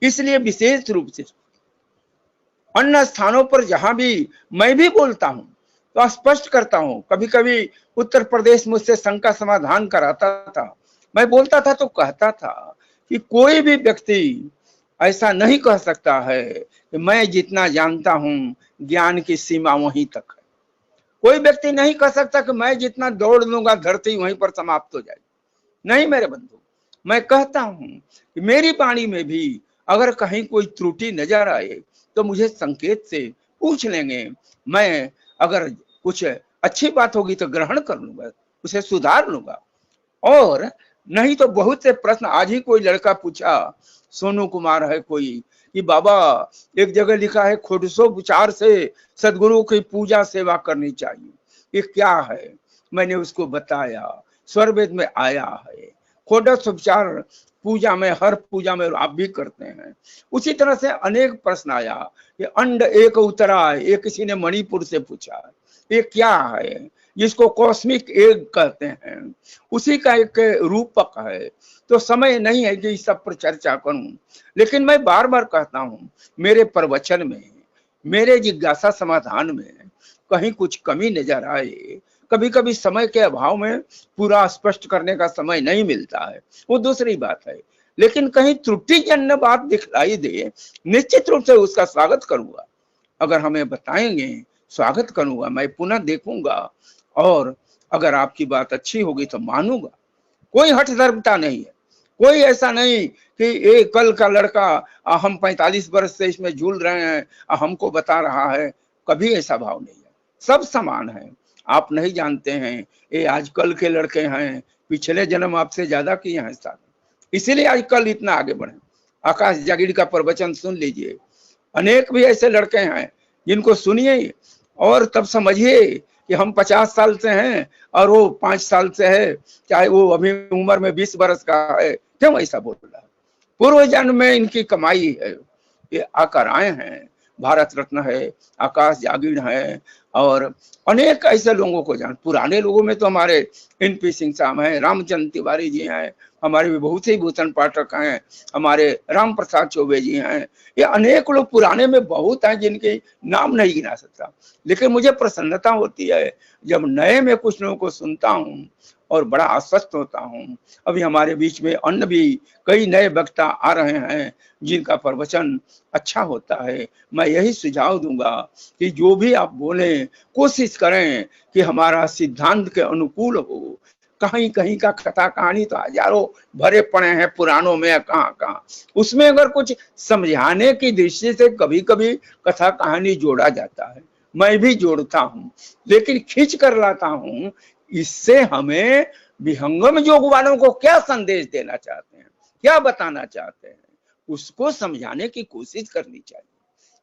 इसलिए विशेष रूप से अन्य स्थानों पर जहां भी मैं भी बोलता हूं तो स्पष्ट करता हूं। कभी कभी उत्तर प्रदेश मुझसे शंका समाधान कराता था, मैं बोलता था तो कहता था कि कोई भी व्यक्ति ऐसा नहीं कह सकता है कि मैं जितना जानता हूं ज्ञान की सीमा वहीं तक है। कोई व्यक्ति नहीं कह सकता कि मैं जितना दौड़ लूंगा धरती वहीं पर समाप्त हो जाएगी। नहीं मेरे बंधु, मैं कहता हूं कि मेरी वाणी में भी अगर कहीं कोई त्रुटि नजर आए तो मुझे संकेत से पूछ लेंगे। मैं अगर कुछ अच्छी बात होगी तो ग्रहण कर लूंगा, उसे सुधार लूंगा। और नहीं तो बहुत से प्रश्न, आज ही कोई लड़का पूछा, सोनू कुमार है कोई, कि बाबा एक जगह लिखा है खोडसोपचार से सदगुरु की पूजा सेवा करनी चाहिए, ये क्या है? मैंने उसको बताया, स्वरवेद में आया है खोडसोपचार पूजा में, हर पूजा में आप भी करते हैं। उसी तरह से अनेक प्रश्न आया कि अंड एक उतरा, ये किसी ने मणिपुर से पूछा, ये क्या है? जिसको कॉस्मिक एग कहते हैं, उसी का एक रूपक है। तो समय नहीं है कि इस सब पर चर्चा करूं, लेकिन मैं बार बार कहता हूं, मेरे प्रवचन में, मेरे जिज्ञासा समाधान में कहीं कुछ कमी नजर आए, कभी कभी समय के अभाव में पूरा स्पष्ट करने का समय नहीं मिलता है, वो दूसरी बात है। लेकिन कहीं त्रुटिजन्य बात दिखलाई दे, निश्चित रूप से उसका स्वागत करूंगा। अगर हमें बताएंगे, स्वागत करूंगा, मैं पुनः देखूंगा, और अगर आपकी बात अच्छी होगी तो मानूंगा। कोई हठ धर्मता नहीं है, कोई ऐसा नहीं कि ये कल का लड़का हम 45 वर्ष से इसमें झूल रहे हैं, हमको बता रहा है, कभी ऐसा भाव नहीं है। सब समान है। आप नहीं जानते हैं, ये आजकल के लड़के हैं, पिछले जन्म आपसे ज्यादा किए हैं साथ, इसीलिए आजकल इतना आगे बढ़े। आकाश जागीर का प्रवचन सुन लीजिए, अनेक भी ऐसे लड़के हैं जिनको सुनिए और तब समझिए कि हम 50 साल से हैं और वो 5 साल से है, चाहे वो अभी उम्र में 20 वर्ष का है, क्यों ऐसा बोल रहा है? पूर्व जन्म में इनकी कमाई है, ये आकर आए हैं। भारत रत्न है, आकाश जागीर है, और अनेक ऐसे लोगों को जान। पुराने लोगों में तो हमारे NP सिंह साहब हैं, रामचंद्र तिवारी जी हैं, हमारे विभूति भूषण पाठक हैं, हमारे राम प्रसाद चौबे जी हैं, ये अनेक लोग पुराने में बहुत हैं जिनके नाम नहीं गिना सकता। लेकिन मुझे प्रसन्नता होती है जब नए में कुछ लोगों को सुनता हूँ और बड़ा आश्वस्त होता हूँ। अभी हमारे बीच में अन्य भी कई नए वक्ता आ रहे हैं जिनका प्रवचन अच्छा होता है। मैं यही सुझाव दूंगा कि जो भी आप बोले, कोशिश करें कि हमारा सिद्धांत के अनुकूल हो। कहीं कहीं का कथा कहानी तो हजारों भरे पड़े हैं पुराणों में, कहाँ कहाँ, उसमें अगर कुछ समझाने की दृष्टि से कभी कभी कथा कहानी जोड़ा जाता है, मैं भी जोड़ता हूँ, लेकिन खींच कर लाता हूँ। इससे हमें विहंगम योग वालों को क्या संदेश देना चाहते हैं, क्या बताना चाहते हैं, उसको समझाने की कोशिश करनी चाहिए।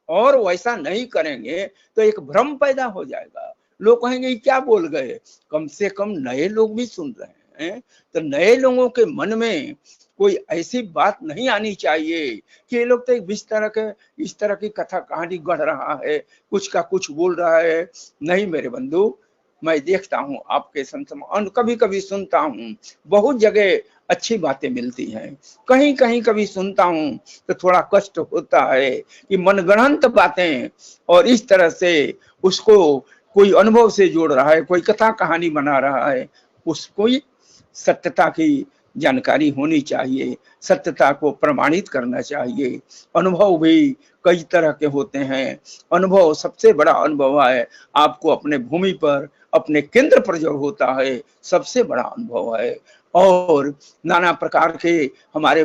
और वैसा नहीं करेंगे तो एक भ्रम पैदा हो जाएगा, लोग कहेंगे क्या बोल गए। कम से कम नए लोग भी सुन रहे हैं, तो नए लोगों के मन में कोई ऐसी बात नहीं आनी चाहिए कि ये लोग तो एक इस तरह की कथा कहानी गढ़ रहा है, कुछ का कुछ बोल रहा है। नहीं मेरे बंधु, मैं देखता हूँ आपके संतमान, कभी कभी सुनता हूँ, बहुत जगह अच्छी बातें मिलती हैं, कहीं कहीं कभी सुनता हूँ तो थोड़ा कष्ट होता है कि मनगढ़ंत बातें, और इस तरह से उसको कोई अनुभव से जोड़ रहा है, कोई कथा कहानी बना रहा है। उसको सत्यता की जानकारी होनी चाहिए, सत्यता को प्रमाणित करना चाहिए। अनुभव भी कई तरह के होते हैं। अनुभव, सबसे बड़ा अनुभव है आपको अपने भूमि पर, अपने केंद्र पर जो होता है, सबसे बड़ा अनुभव है। और नाना प्रकार के हमारे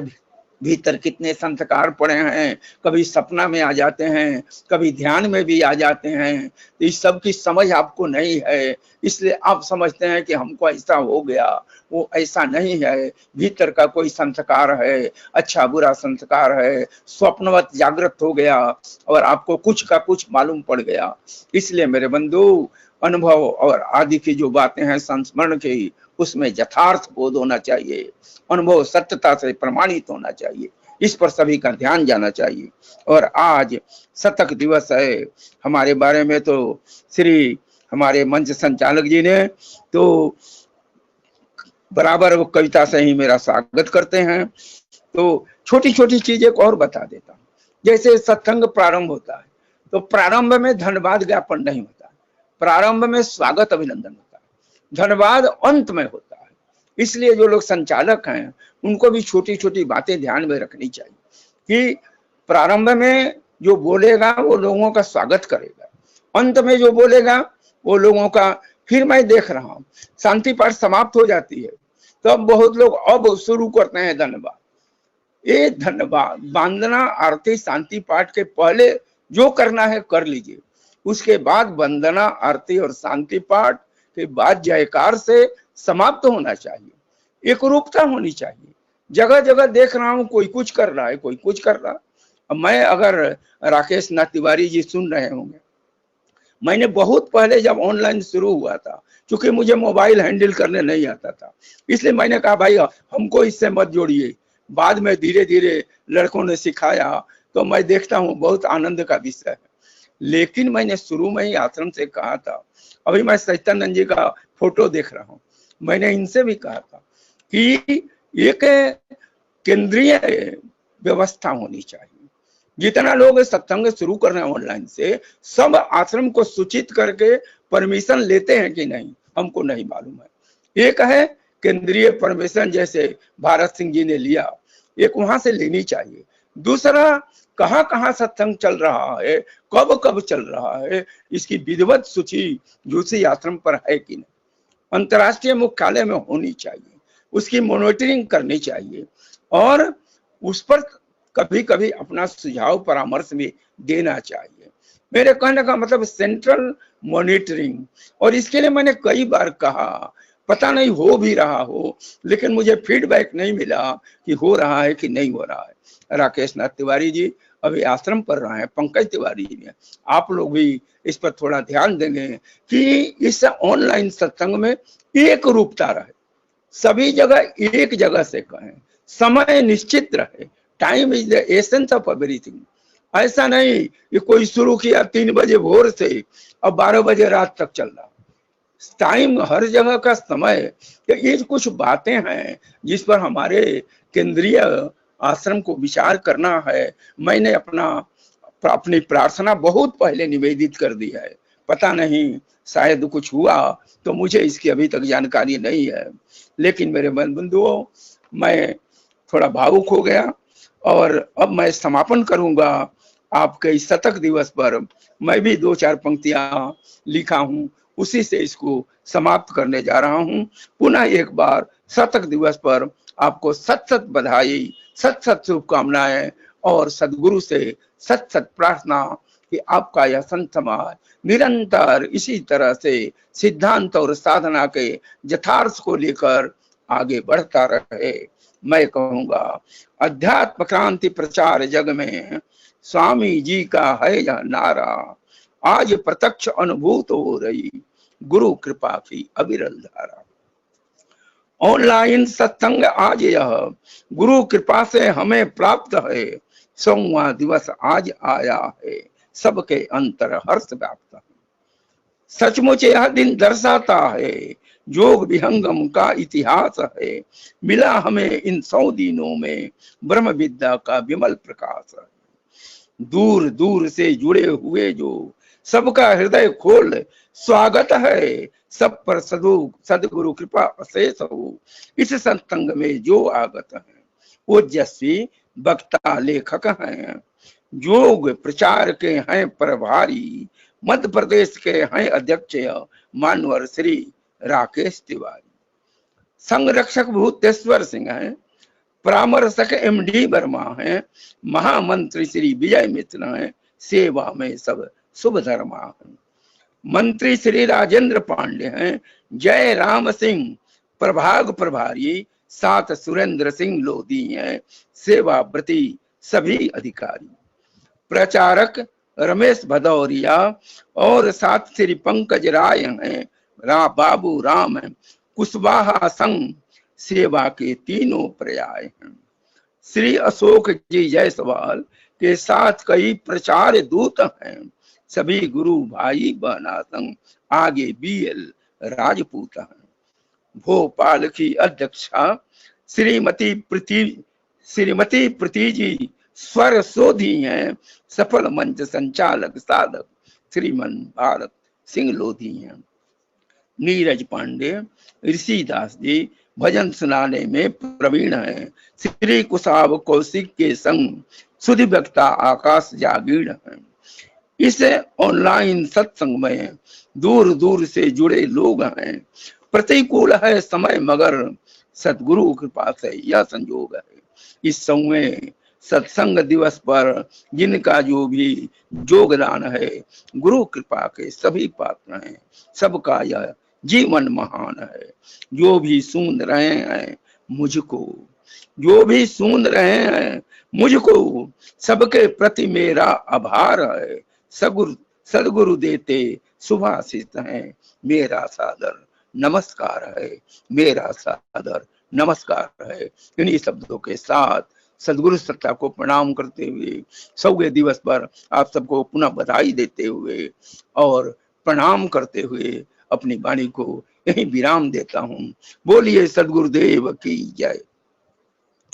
भीतर कितने संस्कार पड़े हैं, कभी सपना में आ जाते हैं, कभी ध्यान में भी आ जाते हैं। तो इस सब की समझ आपको नहीं है, इसलिए आप समझते हैं कि हमको ऐसा हो गया। वो ऐसा नहीं है, भीतर का कोई संस्कार है, अच्छा बुरा संस्कार है, स्वप्नवत जागृत हो गया और आपको कुछ का कुछ मालूम पड़ गया। इसलिए मेरे बंधु, अनुभव और आदि की जो बातें हैं संस्मरण की, उसमें यथार्थ बोध होना चाहिए, अनुभव सत्यता से प्रमाणित होना चाहिए, इस पर सभी का ध्यान जाना चाहिए। और आज शतक दिवस है, हमारे बारे में तो श्री हमारे मंच संचालक जी ने तो बराबर वो कविता से ही मेरा स्वागत करते हैं। तो छोटी छोटी चीजें को और बता देता हूँ। जैसे सत्संग प्रारंभ होता है तो प्रारंभ में धन्यवाद ज्ञापन नहीं होता, प्रारंभ में स्वागत अभिनंदन होता है, धन्यवाद अंत में होता है। इसलिए जो लोग संचालक हैं उनको भी छोटी छोटी बातें ध्यान में रखनी चाहिए कि प्रारंभ में जो बोलेगा वो लोगों का स्वागत करेगा, अंत में जो बोलेगा वो लोगों का। फिर मैं देख रहा हूँ शांति पाठ समाप्त हो जाती है तो अब बहुत लोग अब शुरू करते हैं धन्यवाद। ये धन्यवाद वंदना आरती शांति पाठ के पहले जो करना है कर लीजिए, उसके बाद वंदना आरती और शांति पाठ के बाद जयकार से समाप्त होना चाहिए। एक रूपता होनी चाहिए। जगह जगह देख रहा हूं कोई कुछ कर रहा है, कोई कुछ कर रहा। अब मैं अगर राकेश नाथ तिवारी जी सुन रहे होंगे, मैंने बहुत पहले जब ऑनलाइन शुरू हुआ था, क्योंकि मुझे मोबाइल हैंडल करने नहीं आता था, इसलिए मैंने कहा भाई हमको इससे मत जोड़िए। बाद में धीरे धीरे लड़कों ने सिखाया तो मैं देखता हूँ बहुत आनंद का विषय है। लेकिन मैंने शुरू में ही आश्रम से कहा था, अभी मैं सच्चिदानंद जी का फोटो देख रहा हूँ, मैंने इनसे भी कहा था कि एक केंद्रीय व्यवस्था होनी चाहिए। जितना लोग सत्संग शुरू कर रहे हैं ऑनलाइन से, सब आश्रम को सूचित करके परमिशन लेते हैं कि नहीं हमको नहीं मालूम है। एक है केंद्रीय परमिशन, जैसे भारत सिंह जी ने लिया, एक वहां से लेनी चाहिए। दूसरा, कहाँ कहाँ सत्संग चल रहा है, कब कब चल रहा है, इसकी विधिवत सूची जोशी आश्रम पर है कि नहीं, अंतर्राष्ट्रीय मुख्यालय में होनी चाहिए, उसकी मॉनिटरिंग करनी चाहिए और उस पर कभी कभी अपना सुझाव परामर्श भी देना चाहिए। मेरे कहने का मतलब सेंट्रल मॉनिटरिंग। और इसके लिए मैंने कई बार कहा, पता नहीं हो भी रहा हो, लेकिन मुझे फीडबैक नहीं मिला कि हो रहा है कि नहीं हो रहा है। राकेश नाथ तिवारी जी अभी आश्रम पर रहे हैं, पंकज तिवारी जी, आप लोग भी इस पर थोड़ा ध्यान देंगे कि इस ऑनलाइन सत्संग में एक रूपता रहे, सभी जगह एक जगह से कहें, समय निश्चित रहे। Time is the essence of everything. ऐसा नहीं कि कोई शुरू किया 3 बजे भोर से और 12 बजे रात तक चल रहा। टाइम हर जगह का समय, ये कुछ बातें हैं जिस पर हमारे केंद्रीय आश्रम को विचार करना है। मैंने अपनी प्रार्थना बहुत पहले निवेदित कर दी है, पता नहीं शायद कुछ हुआ तो मुझे इसकी अभी तक जानकारी नहीं है। लेकिन मेरे बंधुओं, मैं थोड़ा भावुक हो गया और अब मैं समापन करूंगा आपके इस शतक दिवस पर। मैं भी 2-4 पंक्तियां लिखा हूं, उसी से इसको समाप्त करने जा रहा हूं। पुनः एक बार शतक दिवस पर आपको सत सत बधाई, सत सत शुभकामनाएं और सदगुरु से सत सत प्रार्थना कि आपका यह संत समाज निरंतर इसी तरह से सिद्धांत और साधना के यथार्थ को लेकर आगे बढ़ता रहे। मैं कहूंगा अध्यात्म क्रांति प्रचार जग में स्वामी जी का है यह नारा, आज प्रत्यक्ष अनुभूत हो रही गुरु कृपा की अविरल धारा। ऑनलाइन सत्संग आज यह गुरु कृपा से हमें प्राप्त है, 100वां दिवस आज आया है, सबके अंतर हर्ष व्याप्त है। सचमुच यह दिन दर्शाता है योग विहंगम का इतिहास है, मिला हमें इन 100 दिनों में ब्रह्म विद्या का विमल प्रकाश है। दूर दूर से जुड़े हुए जो सबका हृदय खोल स्वागत है, सब पर सदगुरु कृपा अशेष हो। इस सत्संग में जो आगत है वो ओजस्वी वक्ता लेखक हैं, योग प्रचार के हैं प्रभारी, मध्य प्रदेश के हैं अध्यक्ष मानवर श्री राकेश तिवारी, संरक्षक भूतेश्वर सिंह हैं, परामर्शक एमडी वर्मा हैं, महामंत्री श्री विजय मित्र हैं, सेवा में सब शुभ धर्मा हैं, मंत्री श्री राजेंद्र पांडे हैं, जय राम सिंह प्रभाग प्रभारी, साथ सुरेंद्र सिंह लोधी हैं, सेवा प्रति सभी अधिकारी, प्रचारक रमेश भदौरिया और साथ श्री पंकज राय हैं, बाबू राम हैं, कुशवाहा संघ सेवा के तीनों पर्याय हैं, श्री अशोक जी जायसवाल के साथ कई प्रचार दूत हैं, सभी गुरु भाई बहना संग आगे बीएल राजपूत हैं, भोपाल की अध्यक्षा श्रीमती प्रीति जी स्वर शोधी हैं, सफल मंच संचालक साधक श्रीमन भारत सिंह लोधी हैं, नीरज पांडे ऋषिदास जी भजन सुनाने में प्रवीण हैं, श्री कुशाब कौशिक के संग सुधि वक्ता आकाश जागीण हैं, इस ऑनलाइन सत्संग में दूर दूर से जुड़े लोग हैं। प्रतिकूल है समय मगर सदगुरु कृपा से यह संयोग है। इस समय सत्संग दिवस पर जिनका जो भी योगदान है, गुरु कृपा के सभी पात्र हैं। सबका यह जीवन महान है। जो भी सुन रहे हैं मुझको, जो भी सुन रहे हैं मुझको, सबके प्रति मेरा आभार है। सदगुरु सदगुरु देते शुभाशीष हैं, मेरा सादर नमस्कार है, मेरा सादर नमस्कार है। इन्हीं शब्दों के साथ सदगुरु सत्ता को प्रणाम करते हुए सौगे दिवस पर आप सबको पुनः बधाई देते हुए और प्रणाम करते हुए अपनी वाणी को यही विराम देता हूँ। बोलिए सदगुरुदेव की जय।